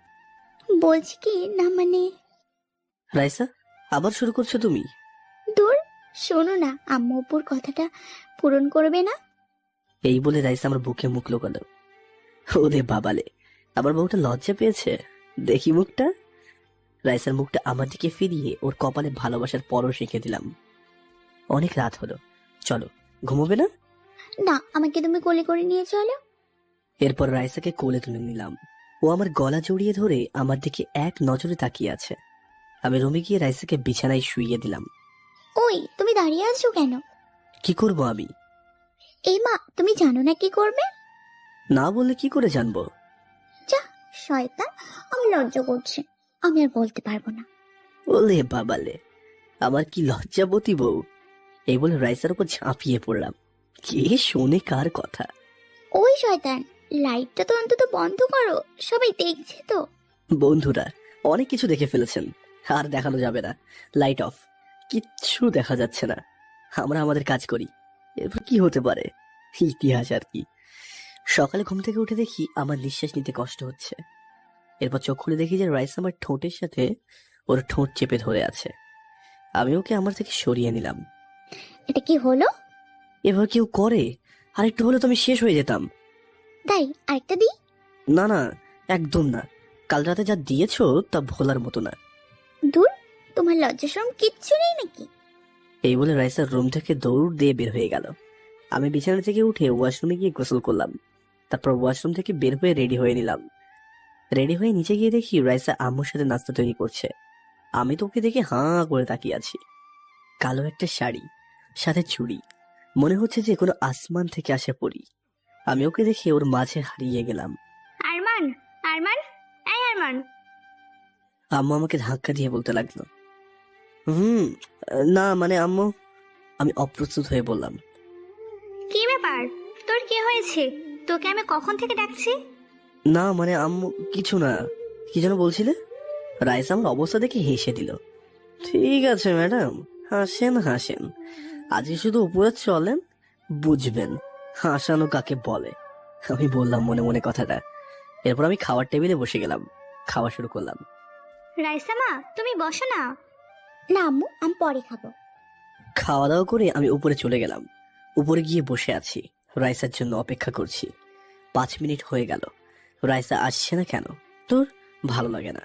বলছি কি না মানে, রাইসা, আবার শুরু করছো তুমি? দূর, শোনো না, আম্মু অপুর কথাটা পূরণ করবে না? এই বলে রাইসা আমার বুকে মুখ লোকালো। ওরে বাবালে, আমার বউটা লজ্জা পেয়েছে, দেখি মুখটা। রাইসার মুখটা আমার দিকে ফিরিয়ে ওর কপালে ভালোবাসার পরশ রেখে দিলাম। অনেক রাত হলো, চলো, ঘুমোবে না? না, আমাকে তুমি কোলে করে নিয়ে চলো। এরপর রাইসাকে কোলে তুলে নিলাম। ও আমার গলা জড়িয়ে ধরে আমার দিকে এক নজরে তাকিয়ে আছে। আমি রুমে গিয়ে রাইসাকে বিছানায় শুইয়ে দিলাম। ওই, তুমি দাঁড়িয়ে আছো কেন? কি করব আমি? এই মা, তুমি জানো না কি করবে? না বললে কি করে জানবো? যা, শয়তান, আমার লজ্জা করছে, আমি আর বলতে পারবো না। ওলে বাবালে, আমার কি লজ্জাবতী বউ। এই বলে রাইসার উপর ঝাঁপিয়ে পড়লাম। কে শোনে কার কথা? ওই শয়তান, লাইটটা তো অন্তত বন্ধ করো, সবাই দেখছে তো। বন্ধুরা অনেক কিছু দেখে ফেলেছেন, আর দেখানো যাবে না। লাইট অফ, কিচ্ছু দেখা যাচ্ছে না। আমরা আমাদের কাজ করি, এরপর কি হতে পারে? ইতিহাস আর কি। সকালে ঘুম থেকে উঠে দেখি আমার নিঃশ্বাস নিতে কষ্ট হচ্ছে। এরপর চোখ খুলে দেখি যে রাইস আমার ঠোঁটের সাথে ওর ঠোঁট চেপে ধরে আছে। আমি ওকে আমার থেকে সরিয়ে নিলাম। এটা কি হলো? এবার কেউ করে? আর একটু হলে তো আমি শেষ হয়ে যেতাম। তাই আরেকটা দিই? না না, একদম না। কাল রাতে যা দিয়েছো তা ভোলার মতো না। দূর, তোমার লজ্জা শরম কিচ্ছু নেই নাকি? এই বলে রাইসার রুম থেকে দৌড় দিয়ে বের হয়ে গেল। আমি বিছানা থেকে উঠে ওয়াশরুমে গিয়ে গোসল করলাম। তারপর ওয়াশরুম থেকে বের হয়ে রেডি হয়ে নিলাম। রেডি হয়ে নিচে গিয়ে দেখি রাইসা আম্মুর সাথে নাস্তা তৈরি করছে। আমি তো ওকে দেখে হাঁ করে তাকিয়ে আছি। কালো একটা শাড়ি, সাথে চুড়ি, মনে হচ্ছে যে কোনো আসমান থেকে আসে পড়ি। আমি ওকে দেখে ওর মাঝে হারিয়ে গেলাম। আরমান, আরমান, এই আরমান। আম্মু আমাকে ধাক্কা দিয়ে বলতে লাগলো, না মানে আম্মু। আমি অপ্রস্তুত হয়ে বললাম, কি ব্যাপার, তোর কি হয়েছে? তোকে আমি কখন থেকে ডাকছি? না মানে আম্মু কিছু না। কি যেন বলছিলে? রাইসা আমার অবস্থা দেখে হেসে দিল। ঠিক আছে ম্যাডাম, হাসেন হাসেন। আজকে শুধু উপরে চলেন, বুঝবেন হাসানো কাকে বলে। আমি বললাম মনে মনে কথাটা। এরপর আমি খাওয়ার টেবিলে বসে গেলাম, খাওয়া শুরু করলাম। রাইসা মা, তুমি বসো না। না আম্মু, আমি পরে খাবো। খাওয়া দাওয়া করে আমি উপরে চলে গেলাম। উপরে গিয়ে বসে আছি, রাইসার জন্য অপেক্ষা করছি। 5 মিনিট হয়ে গেল, রাইসা আসছে না কেন? তোর ভালো লাগে না।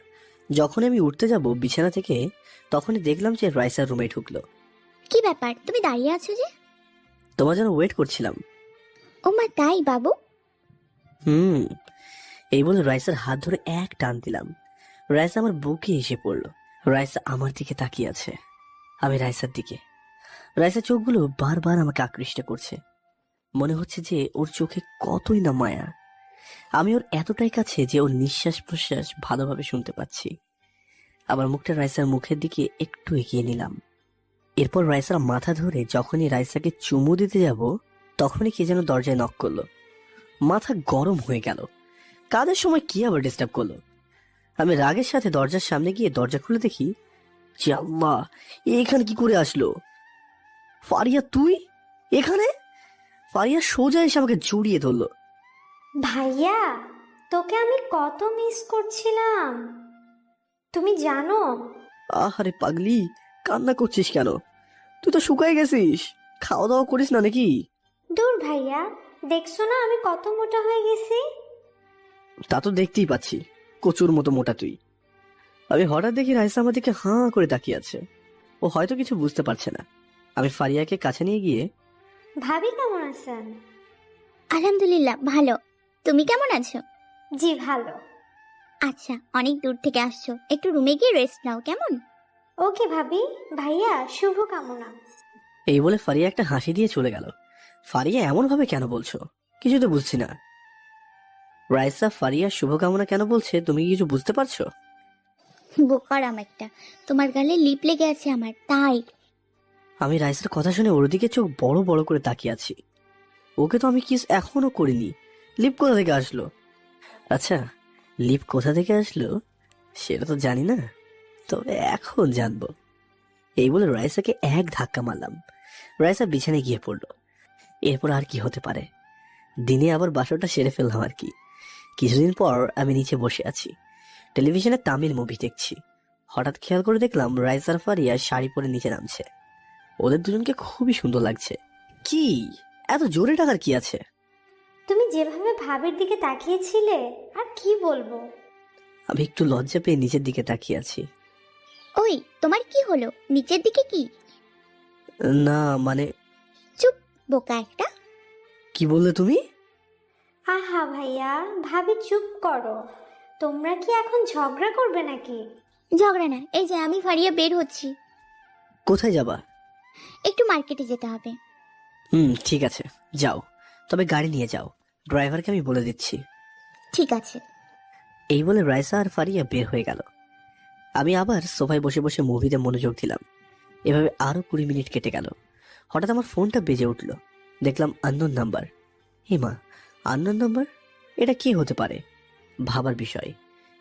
যখন আমি উঠতে যাব বিছানা থেকে, তখনই দেখলাম যে রাইসার রুমে ঢুকলো। কি ব্যাপার, তুমি দাঁড়িয়ে আছো যে? তোমার জন্য ওয়েট করছিলাম। ও মা, তাই বাবু? এই বলে রাইসার হাত ধরে এক টান দিলাম। রাইসা আমার বুকে এসে পড়লো। রাইসা আমার দিকে তাকিয়ে আছে, আমি রাইসার দিকে। রাইসার চোখগুলো বারবার আমাকে আকৃষ্ট করছে। মনে হচ্ছে যে ওর চোখে কতই না মায়া। আমি ওর এতটাই কাছে যে ওর নিঃশ্বাস প্রশ্বাস ভালোভাবে শুনতে পাচ্ছি। আমার মুখটা রাইসার মুখের দিকে একটু এগিয়ে নিলাম। এরপর রাইসার মাথা ধরে যখনই রাইসাকে চুমু দিতে যাব, তখনই কে যেন দরজায় নক করলো। মাথা গরম হয়ে গেল, কাদের সময় কি আবার ডিস্টার্ব করলো। আমি রাগের সাথে দরজার সামনে গিয়ে দরজা খুলে দেখি, আল্লাহ, এখানে কি করে আসলো? ফারিয়া, তুই এখানে? ফারিয়া সোজা এসে আমাকে জড়িয়ে ধরলো। ভাইয়া, তোকে আমি কত মিস করছিলাম, তুমি জানো? আহারে পাগলি, কান্না করছিস কেন? তুই তো শুকায় গেছিস, খাওয়া দাওয়া করিস না নাকি? দূর ভাইয়া, দেখছো না আমি কত মোটা হয়ে গেছি? তা তো দেখতেই পাচ্ছি, কচুর মতো মোটা তুই। আমি হঠাৎ দেখি রাইসা আমার দিকে হাঁ করে তাকিয়ে আছে। ও হয়তো কিছু বুঝতে পারছে না। আমি ফারিয়াকে কাছে নিয়ে গিয়ে, ভাবি কেমন আছেন? আলহামদুলিল্লাহ ভালো, তুমি কেমন আছো? জি ভালো। আচ্ছা, অনেক দূর থেকে আসছো, একটু রুমে গিয়ে রেস্ট নাও, কেমন? ওকে ভাবি, ভাইয়া শুভ কামনা। এই বলে ফারিয়া একটা হাসি দিয়ে চলে গেল। ফারিয়া এমন ভাবে কেন বলছো, কিছু তো বুঝছি না। রাইসা ফারিয়া শুভকামনা কেন বলছে, তুমি কি কিছু বুঝতে পারছো? বোকারাম একটা, তোমার গালে লিপ লেগে আছে আমার, তাই। আমি রাইসার কথা শুনে ওর দিকে চোখ বড় বড় করে তাকিয়ে আছি। ওকে তো আমি কিস এখনো করিনি, লিপ কোথা থেকে আসলো? আচ্ছা, লিপ কোথা থেকে আসলো সেটা তো জানি না, তবে এখন জানবো। এই বলে রাইসাকে এক ধাক্কা মারলাম। রাইসা বিছানায় গিয়ে পড়লো। এরপর আর কি হতে পারে, দিনে আবার বাসরটা সেরে ফেললাম আর কি। কিছুদিন পর আমি নিচে বসে আছি, টেলিভিশনে তামিল মুভি দেখছি। হঠাৎ খেয়াল করে দেখলাম রাইসার ফারিয়া শাড়ি পরে নিচে নামছে। ওদের দুজনকে খুবই সুন্দর লাগছে। কি এত জোরে টাকার কি আছে? তুমি যেভাবে ভাবির দিকে তাকিয়েছিলে আর কি বলবো। আমি একটু লজ্জা পেয়ে নিচের দিকে তাকিয়ে আছি। ওই তোমার কি হলো? নিচের দিকে কি? না মানে, চুপ বোকা একটা। কি বললে তুমি? আহা ভাইয়া, ভাবি চুপ করো। তোমরা কি এখন ঝগড়া করবে নাকি? ঝগড়া না, এই যে আমি ফারিয়া বের হচ্ছি। কোথায় যাবা? একটু মার্কেটে যেতে হবে। ঠিক আছে, যাও, তবে গাড়ি নিয়ে যাও। ড্রাইভারকে আমি বলে দিচ্ছি। ঠিক আছে। এই বলে রাইসা আর ফারিয়া বের হয়ে গেল। আমি আবার সোফায় বসে বসে মুভিতে মনোযোগ দিলাম। এভাবে আরো 20 মিনিট কেটে গেল। হঠাৎ আমার ফোনটা বেজে উঠল। দেখলাম আননোন নাম্বার। হে মা, আননোন নাম্বার? এটা কি হতে পারে? ভাবার বিষয়।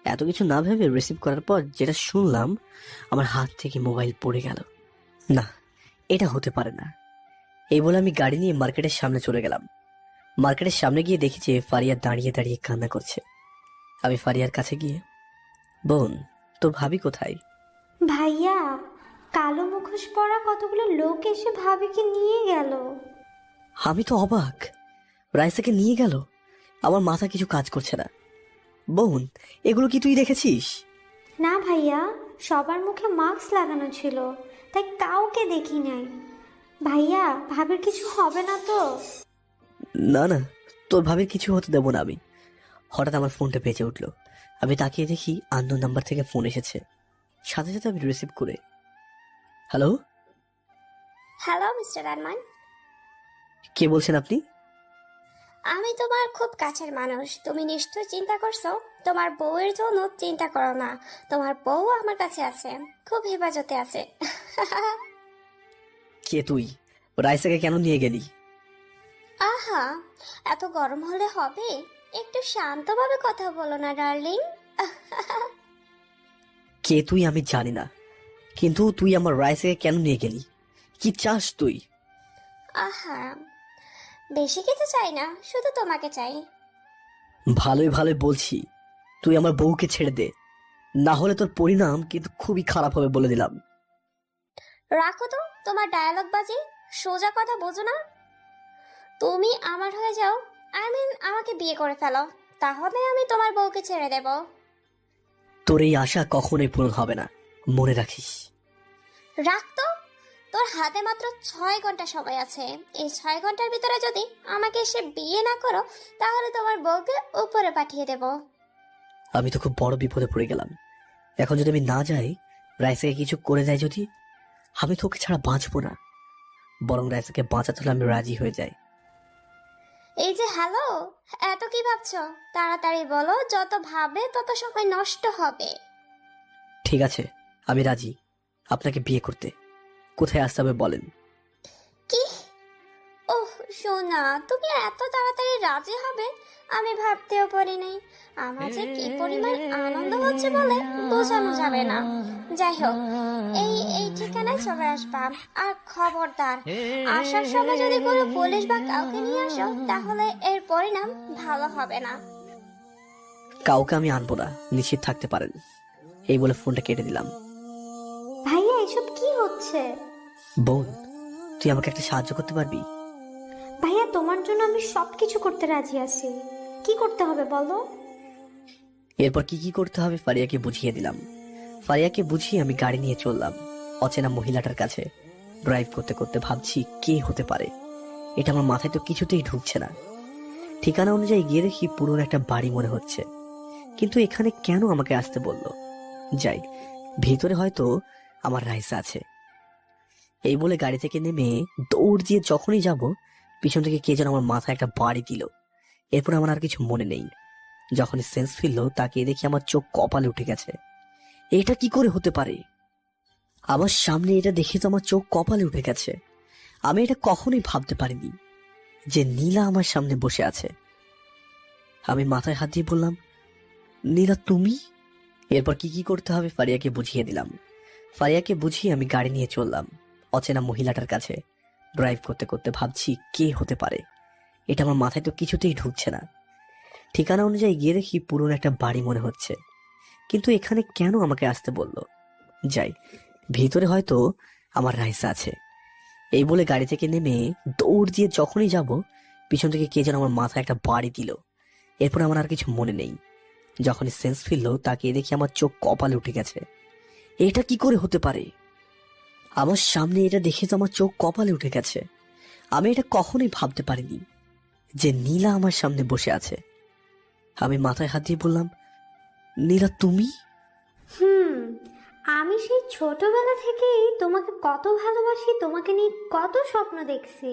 এত কিছু না ভেবে রিসিভ করার পর যেটা শুনলাম, আমার হাত থেকে মোবাইল পড়ে গেল। না, এটা হতে পারে না। এই বলে আমি গাড়ি নিয়ে মার্কেটের সামনে চলে গেলাম। মার্কেটের সামনে গিয়ে দেখি যে ফারিয়া দাঁড়িয়ে দাঁড়িয়ে কান্না করছে। আমি ফারিয়ার কাছে গিয়ে, বোন, তোর ভাবি কোথায়? ভাইয়া, কালো মুখোশ পরা কতগুলো লোক এসে ভাবিকে নিয়ে গেল। আমি তো অবাক। রাইসাকে নিয়ে গেল? আমার মাথা কিছু কাজ করছে না। বোন, এগুলো কি তুই দেখেছিস? না ভাইয়া, সবার মুখে মাস্ক লাগানো ছিল, তাই কাউকে দেখি নাই। ভাইয়া, ভাবির কিছু হবে না তো? না না, তোর ভাবির কিছু হতে দেবো না আমি। হঠাৎ আমার ফোনটা বেজে উঠলো। আমি তাকিয়ে দেখি আননোন নাম্বার থেকে ফোন এসেছে। সাথে সাথে আমি রিসিভ করে, হ্যালো। হ্যালো মিস্টার আরমান, কে বলছেন আপনি? আমি তোমার খুব কাছের মানুষ। তুমি নিশ্চয়ই চিন্তা করছো তোমার বউয়ের জন্য। চিন্তা করো না, তোমার বউ আমার কাছে আছে, খুব হেফাজতে আছে। কে তুই? রাইসাকে কেন নিয়ে গেলি? আহা, এত গরম হলে হবে? একটু শান্তভাবে কথা বলো না ডার্লিং। কে তুই আমি জানি না, কিন্তু তুই আমার রাইসাকে কেন নিয়ে গেলি? কি চাস তুই? আহা, বেশি কিছু চাই না, শুধু তোমাকে চাই। ভালোই ভালোই বলছি, তুই আমার বউকে ছেড়ে দে, না হলে তোর পরিণাম কিন্তু খুবই খারাপ হবে বলে দিলাম। রাখো তো তোমার ডায়ালগ বাজি, সোজা কথা বোঝো না। তুমি আমার হয়ে যাও, আমাকে বিয়ে করে ফেলো, তাহলে আমি তোমার বউকে ছেড়ে দেব। তোর এই আশা কখনোই পূরণ হবে না, মনে রাখিস। রাখতো, তোর হাতে মাত্র 6 ঘন্টা সময় আছে। এই 6 ঘন্টার ভিতরে যদি আমাকে এসে বিয়ে না করো, তাহলে তোমার বউকে উপরে পাঠিয়ে দেব। আমি তো খুব বড় বিপদে পড়ে গেলাম। এখন যদি আমি না যাই, রাইসাকে কিছু করে দেয় যদি, আমি তোকে ছাড়া বাঁচবো না। বরং রাইসাকে বাঁচাতে হলে আমি রাজি হয়ে যাই। এই যে হ্যালো, এত কি ভাবছো? তাড়াতাড়ি বলো, যত ভাবে তত সময় নষ্ট হবে। ঠিক আছে, আমি রাজি আপনাকে বিয়ে করতে। কোথায় আসতে হবে বলেন। কি? ওহ সোনা, তুমি এত তাড়াতাড়ি রাজি হবে আমি ভাবতেও পারিনি। আমার যে কি পরিমাণ আনন্দ হচ্ছে বলে বোঝানো যাবে না। যাই হোক, এই ঠিকানায় চলে আসবা। আর খবরদার, আসার সময় যদি কোনো পুলিশ বা কাউকে নিয়ে আসো, তাহলে এর পরিণাম ভালো হবে না। কাউকে আমি আনবো না, নিশ্চিত থাকতে পারেন। এই বলে ফোনটা কেটে দিলাম। ভাইয়া, এসব কি হচ্ছে? বোন, তুই আমাকে একটা সাহায্য করতে পারবি? ভাইয়া, তোমার জন্য আমি সবকিছু করতে রাজি আছি। কি করতে হবে বলো? এরপর কি কি করতে হবে ফারিয়াকে বুঝিয়ে দিলাম। ফারিয়াকে বুঝিয়ে আমি গাড়ি নিয়ে চললাম অচেনা মহিলাটার কাছে। ড্রাইভ করতে করতে ভাবছি কে হতে পারে, এটা আমার মাথায় তো কিছুতেই ঢুকছে না। ঠিকানা অনুযায়ী গিয়ে দেখি পুরনো একটা বাড়ি মনে হচ্ছে, কিন্তু এখানে কেন আমাকে আসতে বললো? যাই, ভিতরে হয়তো আমার রাইসা আছে। এই বলে গাড়ি থেকে নেমে দৌড় দিয়ে যখনই যাব, পিছন থেকে কে যেন আমার মাথায় একটা বাড়ি দিল। এরপর আমার আর কিছু মনে নেই। যখনই সেন্স ফিরলো, তাকিয়ে দেখি আমার চোখ কপালে উঠে গেছে। এটা কি করে হতে পারে? আমার সামনে এটা দেখে তো আমার চোখ কপালে উঠে গেছে। আমি এটা কখনোই ভাবতে পারিনি যে নীলা আমার সামনে বসে আছে। আমি মাথায় হাত দিয়ে বললাম, নীলা তুমি? এরপর কি কি করতে হবে ফারিয়াকে বুঝিয়ে দিলাম। ফারিয়াকে বুঝিয়ে আমি গাড়ি নিয়ে চললাম অচেনা মহিলাটার কাছে। ড্রাইভ করতে করতে ভাবছি কে হতে পারে, এটা আমার মাথায় তো কিছুতেই ঢুকছে না। ঠিকানা অনুযায়ী গিয়ে দেখি পুরনো একটা বাড়ি মনে হচ্ছে, কিন্তু এখানে কেন আমাকে আসতে বললো? যাই, ভিতরে হয়তো আমার রাইসা আছে। এই বলে গাড়ি থেকে নেমে দৌড় দিয়ে যখনই যাব, পিছন থেকে কে যেন আমার মাথায় একটা বাড়ি দিল। এরপর আমার আর কিছু মনে নেই। যখনই সেন্স ফিরলো তাকিয়ে দেখি আমার চোখ কপালে উঠে গেছে। এটা কি করে হতে পারে? আমার সামনে এটা দেখে তো আমার চোখ কপালে উঠে গেছে। আমি এটা কখনোই ভাবতে পারিনি যে নীলা আমার সামনে বসে আছে। আমি মাথায় হাত দিয়ে বললাম, নীলা তুমি? আমি সেই ছোটবেলা থেকেই তোমাকে কত ভালোবাসি, তোমাকে নিয়ে কত স্বপ্ন দেখছি,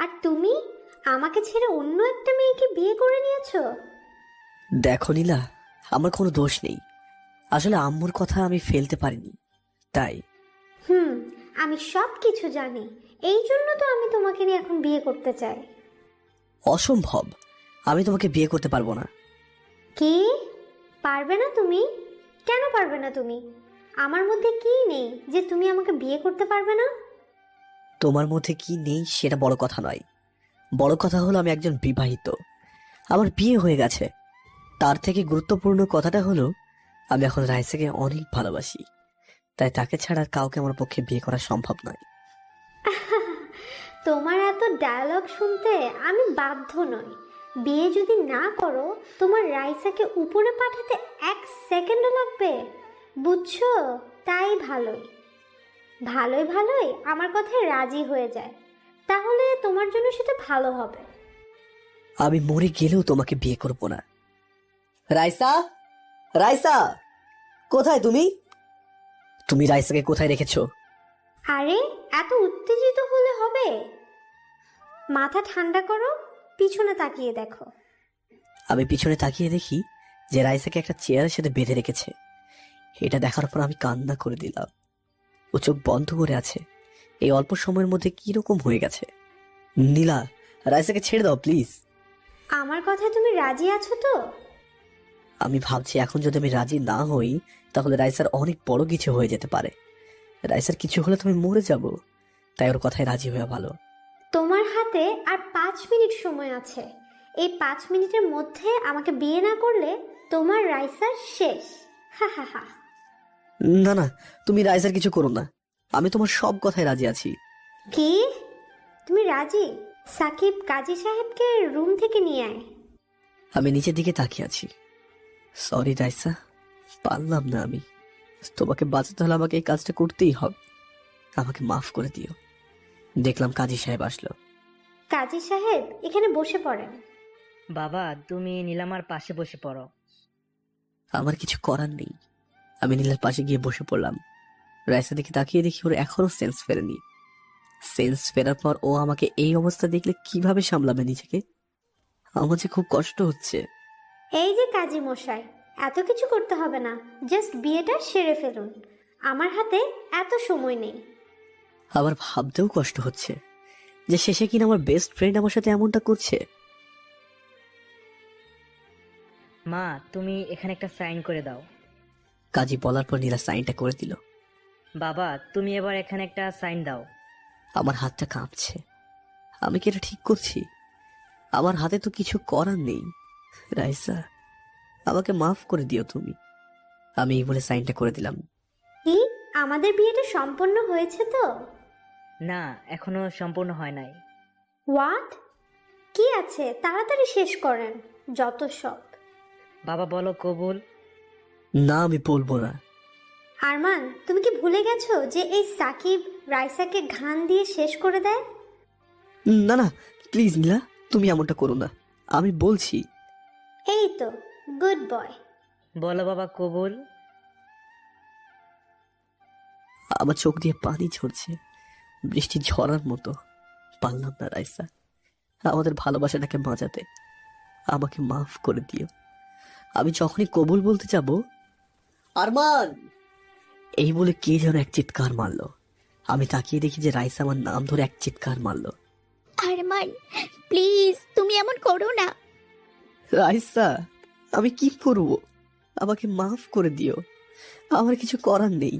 আর তুমি আমাকে ছেড়ে অন্য একটা মেয়েকে বিয়ে করে নিয়েছো। দেখো নীলা, আমার কোনো দোষ নেই। আসলে আম্মুর কথা আমি ফেলতে পারিনি, তাই। আমি সব কিছু জানি, এই জন্য তো আমি তোমাকে নিয়ে এখন বিয়ে করতে চাই। অসম্ভব, আমি তোমাকে বিয়ে করতে পারবো না। কি পারবে না তুমি? কেন পারবে না তুমি? আমার মধ্যে কি নেই যে তুমি আমাকে বিয়ে করতে পারবে না? তোমার মধ্যে কি নেই সেটা বড় কথা নয়, বড় কথা হলো আমি একজন বিবাহিত, আমার বিয়ে হয়ে গেছে। তার থেকে গুরুত্বপূর্ণ কথাটা হলো আমি এখন রাইসাকে অনেক ভালোবাসি, তাই তাকে ছাড়া আর কাউকে আমার পক্ষে বিয়ে করা সম্ভব নয়। তোমার এত ডায়লগ শুনতে আমি বাধ্য নই। বিয়ে যদি না করো, তোমার রাইসাকে উপরে পাঠাতে 1 সেকেন্ডও লাগবে, বুঝছো? তাই ভালোই ভালোই আমার কথায় রাজি হয়ে যায়, তাহলে তোমার জন্য সেটা ভালো হবে। আমি মরে গেলেও তোমাকে বিয়ে করব না। রাইসা, রাইসা, কোথায় তুমি? তুমি রাইসাকে কোথায় রেখেছো? আরে এত উত্তেজিত হলে হবে? মাথা ঠান্ডা করো, পিছনে তাকিয়ে দেখো। আমি পিছনে তাকিয়ে দেখি যে রাইসাকে একটা চেয়ারের সাথে বেঁধে রেখেছে। এটা দেখার পর আমি কান্না করে দিলাম। ও চোখ বন্ধ করে আছে। এই অল্প সময়ের মধ্যে কি রকম হয়ে গেছে। নীলা, রাইসাকে ছেড়ে দাও প্লিজ। আমার কথায় তুমি রাজি আছো তো? আমি ভাবছি এখন যদি আমি রাজি না হই তাহলে রাইসার অনেক বড় কিছু হয়ে যেতে পারে। রাইসার কিছু হলে তো আমি মরে যাব, তাই ওর কথায় রাজি হয়ে ভালো। তোমার হাতে আর 5 মিনিট সময় আছে। এই 5 মিনিটের মধ্যে আমাকে বিয়ে না করলে তোমার রাইসার শেষ। হা হা হা। না না, তুমি রাইসার কিছু করো না, আমি তোমার সব কথায় রাজি আছি। কি? তুমি রাজি? সাকিব, কাজী সাহেবকে রুম থেকে নিয়ে আয়। আমি নিচের দিকে তাকিয়ে আছি। সরি রাইসা, পারলাম না আমি। তোমাকে বাঁচাতে হলে আমাকে এই কাজটা করতেই হবে। আমাকে মাফ করে দিও। দেখলাম কাজী সাহেব আসলো। কাজী সাহেব এখানে বসে পড়েন। বাবা, তুমি নীলামার পাশে বসে পড়ো। আমার কিছু করার নেই। আমি নীলার পাশে গিয়ে বসে পড়লাম। রাইসা দিকে তাকিয়ে দেখি ওর এখনো সেন্স ফেরেনি। সেন্স ফেরার পর ও আমাকে এই অবস্থা দেখলে কিভাবে সামলাবে নিজেকে? আমার যে খুব কষ্ট হচ্ছে। এই যে কাজী মশাই, এত কিছু করতে হবে না, জাস্ট বিয়েটা সেরে ফেলুন। আমার হাতে এত সময় নেই। আবার ভাবতেও কষ্ট হচ্ছে যে শেষে কিনা আমার বেস্ট ফ্রেন্ড আমার সাথে এমনটা করছে। মা, তুমি এখানে একটা সাইন করে দাও। কাজী বলার পর নীলা সাইনটা করে দিল। বাবা, তুমি এবার এখানে একটা সাইন দাও। আমার হাতটা কাঁপছে। আমি কি এটা ঠিক করছি? আমার হাতে তো কিছু করার নেই। রাইসা, আমাকে মাফ করে দিও তুমি। আমি এই বলে সাইনটা করে দিলাম। কি, আমাদের বিয়েটা সম্পন্ন হয়েছে তো? না, এখনো সম্পূর্ণ হয় নাই। হোয়াট? কি আছে, তাড়াতাড়ি শেষ করেন, যত সব। বাবা বলো কবুল। না, আমি বলবো না। আরমান, তুমি কি ভুলে গেছো যে এই সাকিব রাইসাকে ঘান দিয়ে শেষ করে দেয়? না না, প্লিজ নীলা, তুমি এমনটা করো না, আমি বলছি। এই তো, গুড বয়। বলো বাবা কবুল। আমার চোখ দিয়ে পানি ঝরছে, বৃষ্টি ঝরার মতো। পারলাম না রাইসা, আমাদের ভালোবাসাটাকে বাঁচাতে। আমাকে মাফ করে দিও। আমি যখনই কবুল বলতে যাব, আরমান এই বলে কে যেন এক চিৎকার মারলো। আমি তাকিয়ে দেখি যে রাইসা আমার নাম ধরে এক চিৎকার মারলো। আরমান, প্লিজ তুমি এমন করো না। রাইসা, আমি কি করবো? আমাকে মাফ করে দিও, আমার কিছু করার নেই।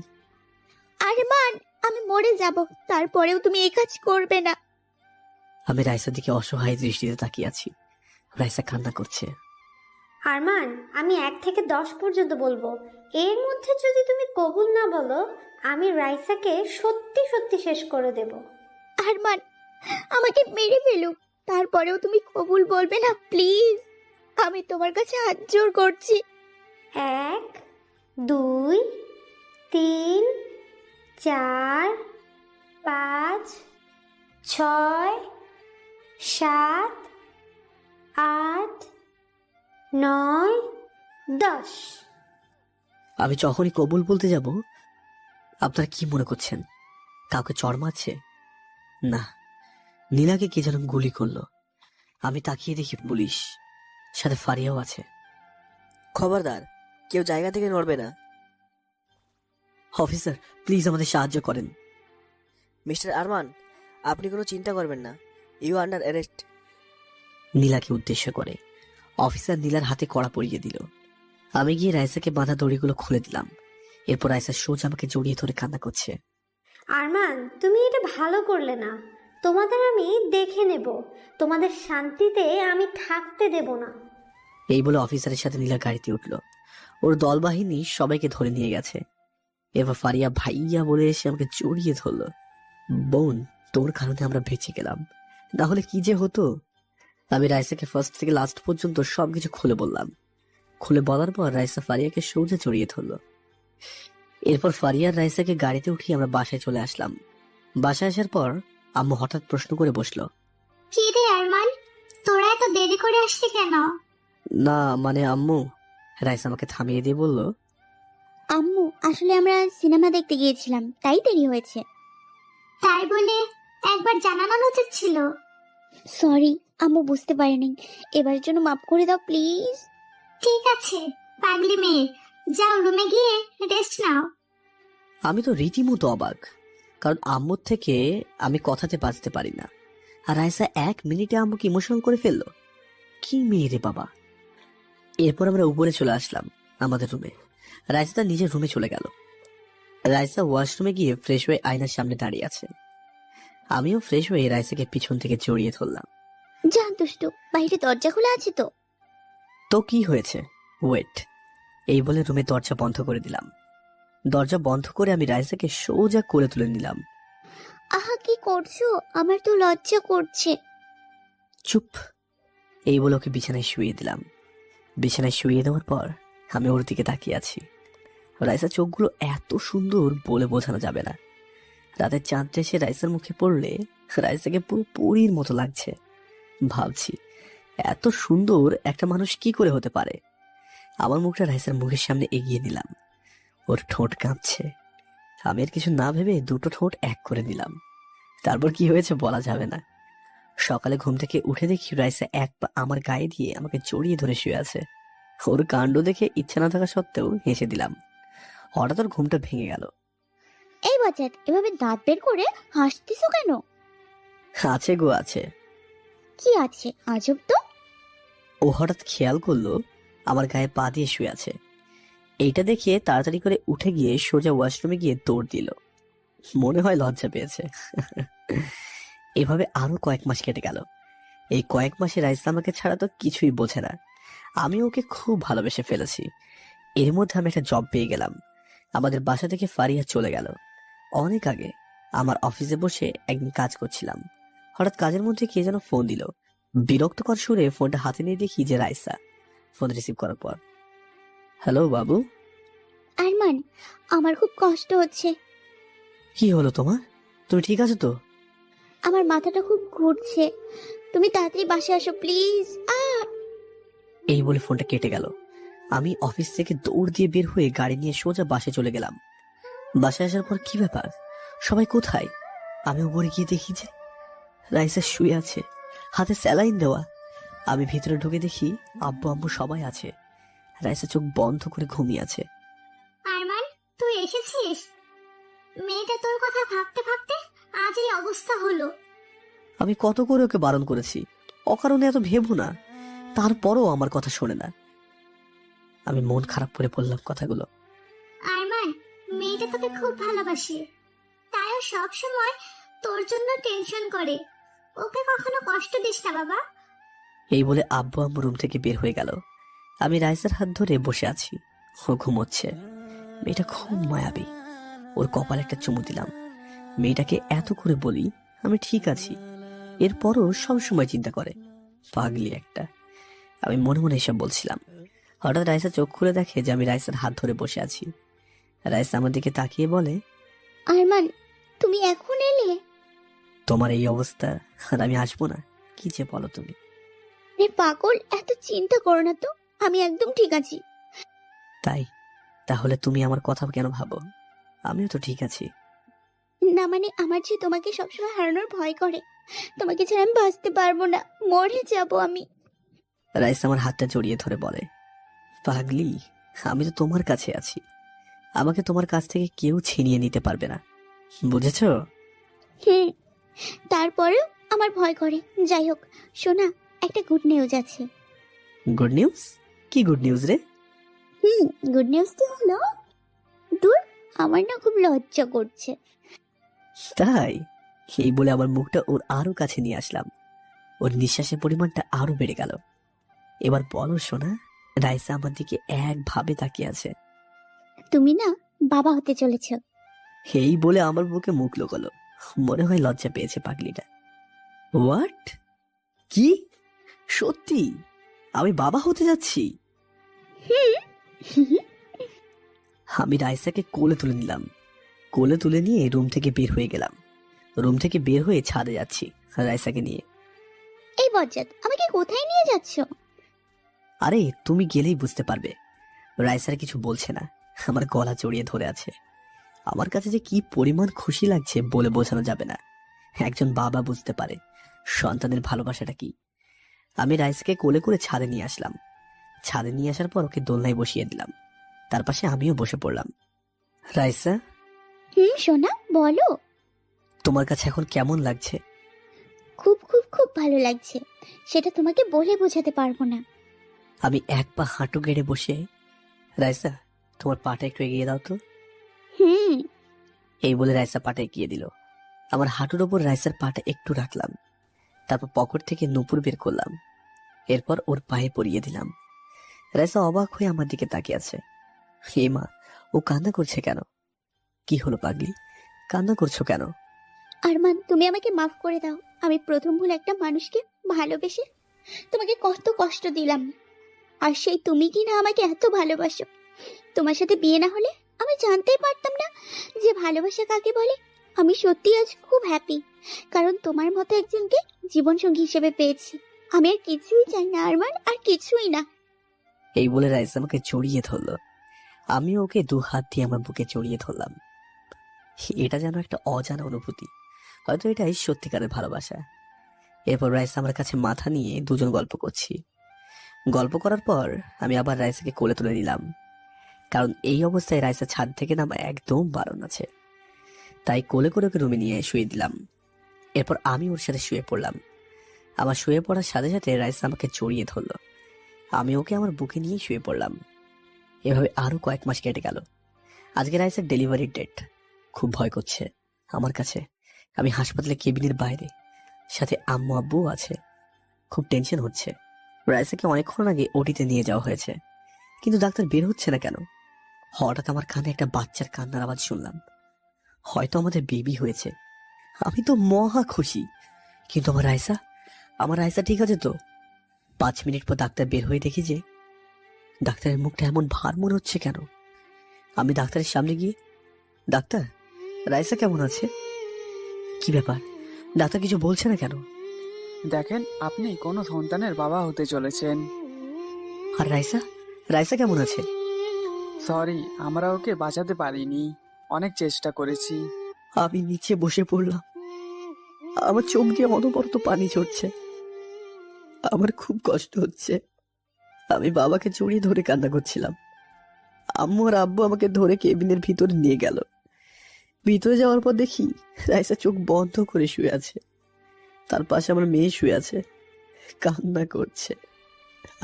আরমান, আমি মরে যাব, তারপরেও তুমি এই কাজ করবে না। আমি রাইসার দিকে অসহায় দৃষ্টিতে তাকিয়ে আছি। রাইসা কান্না করছে। আরমান, আমি 1 থেকে 10 পর্যন্ত বলবো, এর মধ্যে যদি তুমি কবুল না বলো, আমি রাইসাকে সত্যি সত্যি শেষ করে দেব। আরমান, আমাকে মেরে ফেলুক, তারপরেও তুমি কবুল বলবে না প্লিজ। আমি তোমার কাছে হাত জোড় করছি। 1, 2, 3, 4, 5, 6, 7, 8, 9, 10। আমি যখনই কবুল বলতে যাব, আপনারা কি মনে করছেন কাউকে চড় মারছে? না, নীলাকে কে যেন গুলি করলো। আমি তাকিয়ে দেখি পুলিশ, সাথে ফারিয়াও আছে। খবরদার, কেউ জায়গা থেকে নড়বে না। অফিসার, প্লিজ আমাদের সাহায্য করেন। মিস্টার আরমান, আপনি কোনো চিন্তা করবেন না, ইউ আন্ডার অ্যারেস্ট। নীলাকে উদ্দেশ্য করে অফিসার নীলার হাতে কড়া পরিয়ে দিল। আমি গিয়ে রাইসাকে বাঁধা দড়িগুলো খুলে দিলাম। এরপর রাইসা সোজা আমাকে জড়িয়ে ধরে কান্না করছে। আরমান, তুমি এটা ভালো করলে না। তোমাদের আমি দেখে নেব, তোমাদের শান্তিতে আমি থাকতে দেব না। এই বলে অফিসারের সাথে নীলা গাড়িতে উঠল। ওর দলবাহিনী সবাইকে ধরে নিয়ে গেছে। এবার ফারিয়া ভাইয়া বলে এসে আমাকে জড়িয়ে ধরলো। বোন, তোর কারণে আমরা বেঁচে গেলাম, না হলে কি যে হতো। আমি রাইসাকে ফার্স্ট থেকে লাস্ট পর্যন্ত সবকিছু খুলে বললাম। খুলে বলার পর রাইসা ফারিয়াকে সোজা জড়িয়ে ধরলো। এরপর ফারিয়ার রাইসাকে গাড়িতে উঠিয়ে আমরা বাসায় চলে আসলাম। বাসায় আসার পর আম্মু হঠাৎ প্রশ্ন করে বসলো, কি রে আরমান, তোরা এত দেরি করে আসলি কেন? না মানে আম্মু। রাইসা আমাকে থামিয়ে দিয়ে বলল, আম্মু, আসলে আমরা সিনেমা দেখতে গিয়েছিলাম, তাই দেরি হয়েছে। তাই বলে একবার জানানো উচিত ছিল। সরি আম্মু, বুঝতে পারিনি, এবারের জন্য মাফ করে দাও প্লিজ। ঠিক আছে পাগলি মেয়ে, যাও রুমে গিয়ে রেস্ট নাও। আমি তো রীতিমতো অবাক, কারণ আম্মুর থেকে আমি কথাতে বাঁচতে পারি না। আর রাইসা 1 মিনিটে আম্মুকে ইমোশনাল করে ফেললো। কি মেয়ে রে বাবা। এরপর আমরা উপরে চলে আসলাম আমাদের রুমে। রাইসা তার নিজের রুমে চলে গেল। রাইসা ওয়াশরুমে গিয়ে ফ্রেশ হয়ে আয়নার সামনে দাঁড়িয়ে আছে। আমিও ফ্রেশ হয়ে রাইসাকে পিছন থেকে জড়িয়ে ধরলাম। জান দুষ্টু, বাইরে দরজা খোলা আছে তো? তো কি হয়েছে, ওয়েট। এই বলে রুমে দরজা বন্ধ করে দিলাম। দরজা বন্ধ করে আমি রাইসাকে সোজা করে তুলে নিলাম। আহা, কি করছো? আমার তো লজ্জা করছে। চুপ। এই বলে ওকে বিছানায় শুইয়ে দিলাম। বিছানায় শুইয়ে দেওয়ার পর আমি ওর দিকে তাকিয়ে আছি। রাইসার চোখগুলো এত সুন্দর বলে বোঝানো যাবে না। রাতের চাঁদটা এসে রাইসার মুখে পড়লে রাইসাকে পুরো পরীর মতো লাগছে। ভাবছি এত সুন্দর একটা মানুষ কি করে হতে পারে। আমার মুখটা রাইসার মুখের সামনে এগিয়ে নিলাম। ওর ঠোঁট কাঁপছে। আমি আর কিছু না ভেবে 2টো ঠোঁট এক করে দিলাম। তারপর কি হয়েছে বলা যাবে না। সকালে ঘুম থেকে উঠে দেখি রাইসা এক পা আমার গায়ে দিয়ে আমাকে জড়িয়ে ধরে শুয়ে আছে। ওর কাণ্ড দেখে ইচ্ছা না থাকা সত্ত্বেও হেসে দিলাম। হঠাৎ ওর ঘুমটা ভেঙে গেল। এই বাচ্চাত, এভাবে দাঁত বের করে হাসতেছো কেন? আছে গো আছে। কি আছে? আজব তো। ও হঠাৎ খেয়াল করলো আমার গায়ে পা দিয়ে শুয়ে আছে। এইটা দেখে তাড়াতাড়ি করে উঠে গিয়ে সোজা ওয়াশরুমে গিয়ে দৌড় দিল। মনে হয় লজ্জা পেয়েছে। এভাবে আরো কয়েক মাস কেটে গেল। এই কয়েক মাসে রাইসা আমাকে ছাড়া তো কিছুই বোঝে না। আমি ওকে খুব ভালোবেসে ফেলেছি। এর মধ্যে আমি একটা জব পেয়ে গেলাম। আমাদের বাসা থেকে ফারিয়া চলে গেল অনেক আগে। আমার অফিসে বসে একদিন কাজ করছিলাম। হঠাৎ কাজের মধ্যে কে যেন ফোন দিল। বিরক্তকর সুরে ফোনটা হাতে নিয়ে দেখি যে রাইসা। ফোন রিসিভ করার পর, হ্যালো বাবু। আরমান, আমার খুব কষ্ট হচ্ছে। কি হলো তোমার? তুমি ঠিক আছো তো? আমার মাথাটা খুব ঘুরছে, তুমি তাড়াতাড়ি বাসায় আসো প্লিজ। এই বলে ফোনটা কেটে গেল। আমি অফিস থেকে দৌড় দিয়ে বের হয়ে গাড়ি নিয়ে সোজা বাসায় চলে গেলাম। বাসায় আসার পর কি ব্যাপার, সবাই কোথায়? আমি উপরে গিয়ে দেখি যে রাইসা শুয়ে আছে, হাতে স্যালাইন দেওয়া। আমি ভিতরে ঢুকে দেখি আব্বু আম্মু সবাই আছে। রাইসা চোখ বন্ধ করে ঘুমিয়ে আছে। আরমান, তুই এসেছিস? মেয়েটা তোর কথা ভাবতে ভাবতে আজ এই অবস্থা হলো। আমি কত করে ওকে বারণ করেছি অকারণে এত ভেবো না, তারপরও আমার কথা শোনে না। আমি মন খারাপ করে বললাম কথাগুলো। আরমান, মেয়েটা তোকে খুব ভালোবাসে, তাইও সব সময় তোর জন্য টেনশন করে। ওকে কখনো কষ্ট দিস না বাবা। এই বলে আব্বু আম্মু রুম থেকে বের হয়ে গেল। আমি রাইসার হাত ধরে বসে আছি, ও ঘুমোচ্ছে। মেয়েটা খুব মায়াবী। ওর কপালে একটা চুমু দিলাম। মেয়েটাকে এত করে বলি আমি ঠিক আছি, এরপরও সবসময় চিন্তা করে, পাগলি একটা। আমি মনে মনে এসব বলছিলাম। হঠাৎ রাইসা চোখ খুলে দেখে যে আমি রাইসার হাত ধরে বসে আছি। রাইসা আমার দিকে তাকিয়ে বলে, আরমান, তুমি এখন এলে? তোমার এই অবস্থা আর আমি আসবো না? কি যে বলো তুমি। রে পাগল, এত চিন্তা করো না তো, আমি একদম ঠিক আছি। তাই? তাহলে তুমি আমার কথা কেন ভাবো? আমিও তো ঠিক আছি। না মানে, আমার যে তোমাকে সবসময় হারানোর ভয় করে। তোমাকে ছাড়া আমি বাঁচতে পারবো না, মরে যাব আমি। রাইসা আমার হাতটা জড়িয়ে ধরে বলে, পাগলি, আমি তো তোমার কাছে আছি। আমাকে তোমার কাছ থেকে কেউ ছিনিয়ে নিতে পারবে না, বুঝেছো? তারপরেও আমার ভয় করে। যাই হোক, শোনা, একটা গুড নিউজ আছে। Good news? কি গুড নিউজ রে? গুড নিউজটি হলো, দূর, আমার না খুব লজ্জা করছে। তাই? এই বলে আমার মুখটা ওর আরো কাছে নিয়ে আসলাম। ওর নিঃশ্বাসের পরিমাণটা আরো বেড়ে গেল। এবার বলো শোনা। রাইসা আমার দিকে একভাবে তাকিয়ে আছে। তুমি না বাবা হতে চলেছ। এই বলে আমার বুকে মুখ লুকোলো। মনে হয় লজ্জা পেয়েছে পাগলিটা। হোয়াট? কি? সত্যি আমি বাবা হতে যাচ্ছি? আমি রাইসাকে কোলে তুলে নিলাম। কোলে তুলে নিয়ে রুম থেকে বের হয়ে গেলাম। রুম থেকে বের হয়ে ছাদে যাচ্ছি রাইসাকে নিয়ে। এই বজ্জাত, আমাকে কোথায় নিয়ে যাচ্ছ? আরে তুমি গেলেই বুঝতে পারবে। রাইসার কিছু বলছে না, আমার গলা জড়িয়ে ধরে আছে। আমার কাছে যে কি পরিমাণ খুশি লাগছে বলে বোঝানো যাবে না। একজন বাবা বুঝতে পারে সন্তানের ভালোবাসাটা কি। আমি রাইসাকে কোলে করে ছাদে নিয়ে আসলাম। ছাদে নিয়ে আসার পর ওকে দোলনায় বসিয়ে দিলাম। তার পাশে আমিও বসে পড়লাম। রাইসা, সোনা, বলো। তোমার কাছে এখন কেমন লাগছে? খুব খুব খুব ভালো লাগছে, সেটা তোমাকে বলে বোঝাতে পারবো না। আমি এক পা হাঁটু গেড়ে বসে, রাইসা তোমার পাটা একটু এগিয়ে দাও তো। এই বলে রাইসা পাটা এগিয়ে দিল। আমার হাঁটুর ওপর রাইসার পাটা একটু রাখলাম। তারপর পকেট থেকে নুপুর বের করলাম। এরপর ওর পায়ে পরিয়ে দিলাম। রাইসা অবাক হয়ে আমার দিকে তাকিয়ে আছে। হে মা, ও কান্না করছে কেন? কি হলো পাগলি, কান্না করছো কেন? আরমান, তুমি আমাকে মাফ করে দাও। আমি প্রথম ভুল একটা মানুষকে ভালোবেসে তোমাকে কত কষ্ট দিলাম। আর সেই তুমি কি না আমাকে এত ভালোবাসো। তোমার সাথে বিয়ে না হলে আমি জানতেই পারতাম না যে ভালোবাসা কাকে বলে। আমি সত্যি আজ খুব হ্যাপি, কারণ তোমার মতো একজনকে জীবনসঙ্গী হিসেবে পেয়েছি। আমি আর কিছুই চাই না আরমান, আর কিছুই না। এই বলে রাইসা আমাকে জড়িয়ে ধরলো। আমি ওকে দু হাত দিয়ে আমার বুকে জড়িয়ে ধরলাম। এটা যেন একটা অজানা অনুভূতি, হয়তো এটাই সত্যিকারের ভালোবাসা। এরপর রাইসা আমার কাছে মাথা নিয়ে দুজন গল্প করছি। গল্প করার পর আমি আবার রাইসাকে কোলে তুলে নিলাম, কারণ এই অবস্থায় রাইসা ছাদ থেকে নামা একদম বারণ আছে। তাই কোলে করে ওকে রুমে নিয়ে শুয়ে দিলাম। এরপর আমি ওর সাথে শুয়ে পড়লাম। আমার শুয়ে পড়ার সাথে সাথে রাইসা আমাকে জড়িয়ে ধরলো। আমি ওকে আমার বুকে নিয়ে শুয়ে পড়লাম। এভাবে আরো কয়েক মাস কেটে গেল। আজকে রাইসার ডেলিভারির ডেট। খুব ভয় করছে আমার কাছে। আমি হাসপাতালে কেবিনের বাইরে, সাথে আম্মু আব্বুও আছে। খুব টেনশন হচ্ছে। রাইসাকে অনেকক্ষণ আগে ওটিতে নিয়ে যাওয়া হয়েছে, কিন্তু ডাক্তার বের হচ্ছে না কেন? হঠাৎ আমার কানে একটা বাচ্চার কান্নার আওয়াজ শুনলাম। হয়তো আমাদের বেবি হয়েছে। আমি তো মহা খুশি। কিন্তু আমার রাইসা ঠিক আছে তো? 5 মিনিট পর ডাক্তার বের হয়ে দেখি যে ডাক্তারের মুখটা এমন ভার মনে হচ্ছে কেন। আমি ডাক্তারের সামনে গিয়ে, ডাক্তার, রাইসা কেমন আছে? কি ব্যাপার, ডাক্তার কিছু বলছে না কেন? দেখেন, আপনি কোনো সন্তানের বাবা হতে চলেছেন। আর রাইসা কেমন আছে? সরি, আমরা ওকে বাঁচাতে পারিনি, অনেক চেষ্টা করেছি। আমি নিচে বসে পড়লাম। আমার চোখ দিয়ে অনবরত পানি ঝরছে। আমার খুব কষ্ট হচ্ছে। আমি বাবাকে জড়িয়ে ধরে কান্না করছিলাম। আম্মু আর আব্বু আমাকে ধরে কেবিনের ভিতরে নিয়ে গেল। ভিতরে যাওয়ার পর দেখি রাইসা চোখ বন্ধ করে শুয়ে আছে। তার পাশে আমার মেয়ে শুয়ে আছে, কান্না করছে।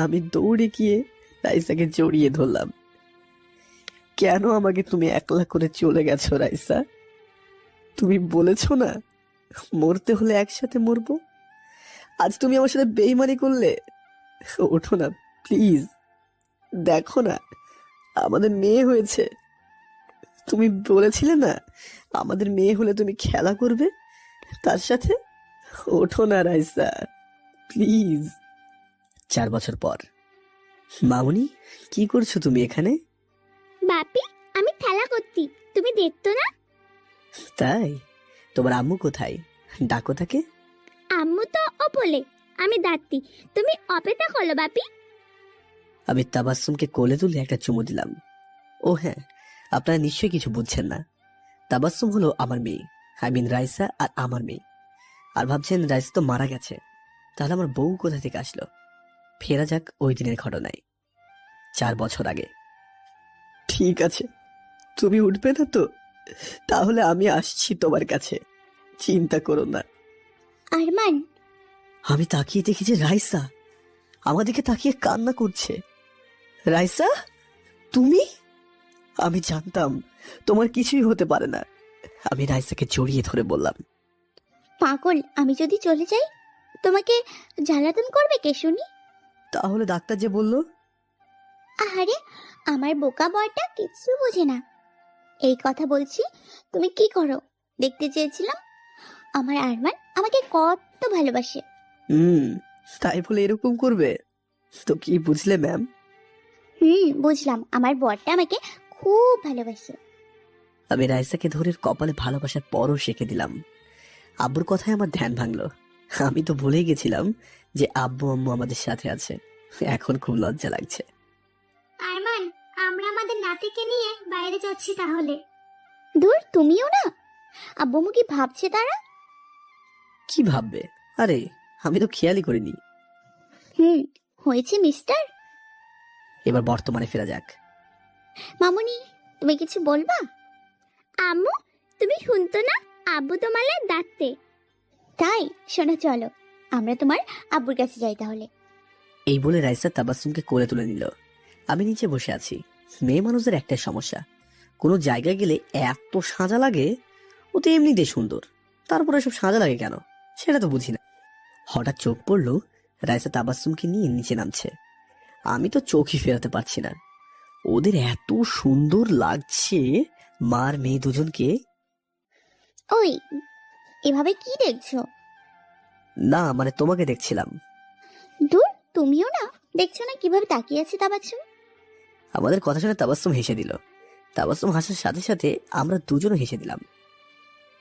আমি দৌড়ে গিয়ে রাইসাকে জড়িয়ে ধরলাম। কেন আমাকে তুমি একলা করে চলে গেছো রাইসা? তুমি বলেছো না মরতে হলে একসাথে মরবো? আজ তুমি আমার সাথে বেইমানি করলে। ওঠো না প্লিজ, দেখো না আমাদের মেয়ে হয়েছে। তুমি বলেছিলে না আমাদের মেয়ে হলে তুমি খেলা করবে তার সাথে। ওঠো না রাইসা প্লিজ। 4 বছর পর। মামুনি, কি করছো তুমি এখানে? বাপি, আমি খেলা করতি, তুমি দেখতো না? তাই? তোমার আম্মু কোথায়? ডাকো তাকে। আম্মু তো ওপলে, আমি দাঁড়তি, তুমি অপেক্ষা করো বাপি। আমি তাবাসসুমকে কোলে তুলে একটা চুমু দিলাম। ও হ্যাঁ, আপনারা নিশ্চয়ই কিছু বুঝছেন না। তাবাসসুম হলো আমার মেয়ে, আই মিন রাইসা আর আমার মেয়ে। আর ভাবছেন রাইসা তো মারা গেছে, তাহলে আমার বউ কোথা থেকে আসলো? ফেরা যাক ওই দিনের ঘটনায়, 4 বছর আগে। ঠিক আছে, তুমি উঠবে না তো? তাহলে আমি আসছি তোমার কাছে, চিন্তা করো না। আরমান, আমি তাকিয়ে দেখি যে রাইসা আমাদেরকে তাকিয়ে কান্না করছে। রাইসা, তুমি? আমি জানতাম তোমার কিছুই হতে পারে না। আমি রাইসাকে জড়িয়ে ধরে বললাম, পাগল, আমি যদি চলে যাই তোমাকে জ্বালাতন করবে কে শুনি? তাহলে ডাক্তার যে বললো? আহারে, আমার বোকা বয়টা কিচ্ছু বোঝে না। এই কথা বলছি, তুমি কি করো দেখতে চেয়েছিলাম। আমার আরমান আমাকে কত ভালোবাসে। তাই বলে এরকম করবে? তো কি বুঝলে ম্যাম? বুঝলাম, আমার বরটা আমাকে খুব ভালোবাসে। আমি রাইসাকে ধরে কপালে ভালোবাসার পরও শিখে দিলাম। আব্বুর কথায় আমার ধ্যান ভাঙলো। আমি তো ভুলেই গেছিলাম যে আব্বু আম্মু আমাদের সাথে আছে। এখন খুব লজ্জা লাগছে। আরমান, আমরা আমাদের নাতিকে নিয়ে বাইরে যাচ্ছি তাহলে। দূর, তুমিও না? আব্বু কি ভাবছে তারা? কি ভাববে? আরে আমি তো খেয়ালই করিনি। হয়েছে মিস্টার। এবার বর্তমানে ফেরা যাক। মামুনি, তুমি কিছু বলবা? আম্মু, তুমি শুনতো না আব্বু তোমার ডাকতে? তাই? শোনো, চলো আমরা তোমার আব্বুর কাছে যাই তাহলে। এই বলে রাইসা তাবাসসুমকে কোলে তুলে নিল। আমি নিচে বসে আছি। মেয়ে মানুষদের একটাই সমস্যা, কোনো জায়গায় গেলে এত সাজা লাগে। ও তো এমনিতেই সুন্দর, তারপরে সব সাজা লাগে কেন সেটা তো বুঝি না। হঠাৎ চোখ পড়লো রাইসা তাবাসসুমকে নিয়ে নিচে নামছে। আমি তো চোখই ফেরাতে পারছি না, ওদের এত সুন্দর লাগছে মার মেয়ে দুজনকে। ওই, এভাবে কি দেখছো? না মানে তোমাকে দেখছিলাম। দূর, তুমিও না দেখছো না কিভাবে তাকিয়ে আছে তাবাসসুম? আমাদের কথা শুনে তাবাসসুম হেসে দিল। তাবাসসুম হাসার সাথে সাথে আমরা দুজনও হেসে দিলাম।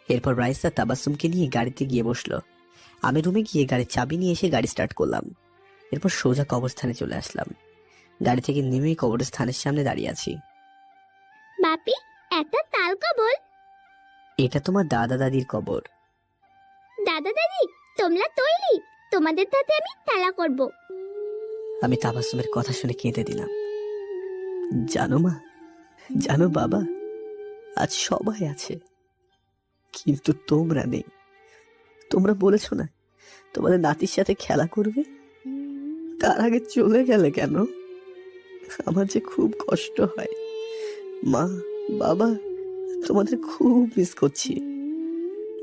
এরপর রাইসা তাবাসসুমকে নিয়ে গাড়িতে গিয়ে বসলো। আমি রুমে গিয়ে গাড়ির চাবি নিয়ে এসে গাড়ি স্টার্ট করলাম। এরপর সোজা কবরস্থানে চলে আসলাম। গাড়ি থেকে নেমে কবরস্থানের সামনে দাঁড়িয়ে আছি। বাপি, একটা তাল কবর। এটা তোমার দাদা দাদির কবর। দাদা দাদি, তোমরা তৈরি? তোমাদের সাথে আমি খেলা করব। আমি তাবাসসুমের কথা শুনে কেঁদে দিলাম। জানো মা, জানো বাবা, আজ সবাই আছে কিন্তু তোমরা নেই। তোমরা বলেছো না তোমাদের নাতির সাথে খেলা করবে, তার আগে চলে গেলে কেন? আমার যে খুব কষ্ট হয়। মা, বাবা, তোমাদের খুব মিস করছি।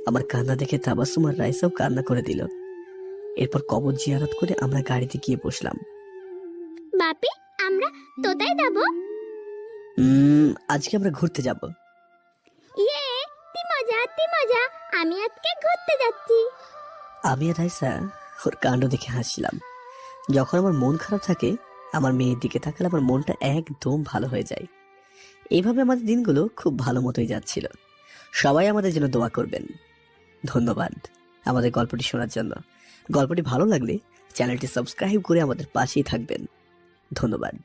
আমার কান্না দেখে তাবাসসুম আর রাইসাও কান্না করে দিল। এরপর কবর জিয়ারত করে আমরা গাড়িতে গিয়ে বসলাম। বাপি, আমরা তোতাই যাব? আজকে আমরা ঘুরতে যাব। ইয়ে, কি মজা, কি মজা, আমি আজকে ঘুরতে যাচ্ছি। আমি আর রাইসা ওর কাণ্ড দেখে হাসছিলাম। যখন আমার মন খারাপ থাকে, আমার মেয়ের দিকে তাকালে আমার মনটা একদম ভালো হয়ে যায়। এইভাবে আমাদের দিনগুলো খুব ভালো মতোই যাচ্ছিল। সবাই আমাদের জন্য দোয়া করবেন। ধন্যবাদ আমাদের গল্পটি শোনার জন্য। গল্পটি ভালো লাগলে চ্যানেলটি সাবস্ক্রাইব করে আমাদের পাশেই থাকবেন। ধন্যবাদ।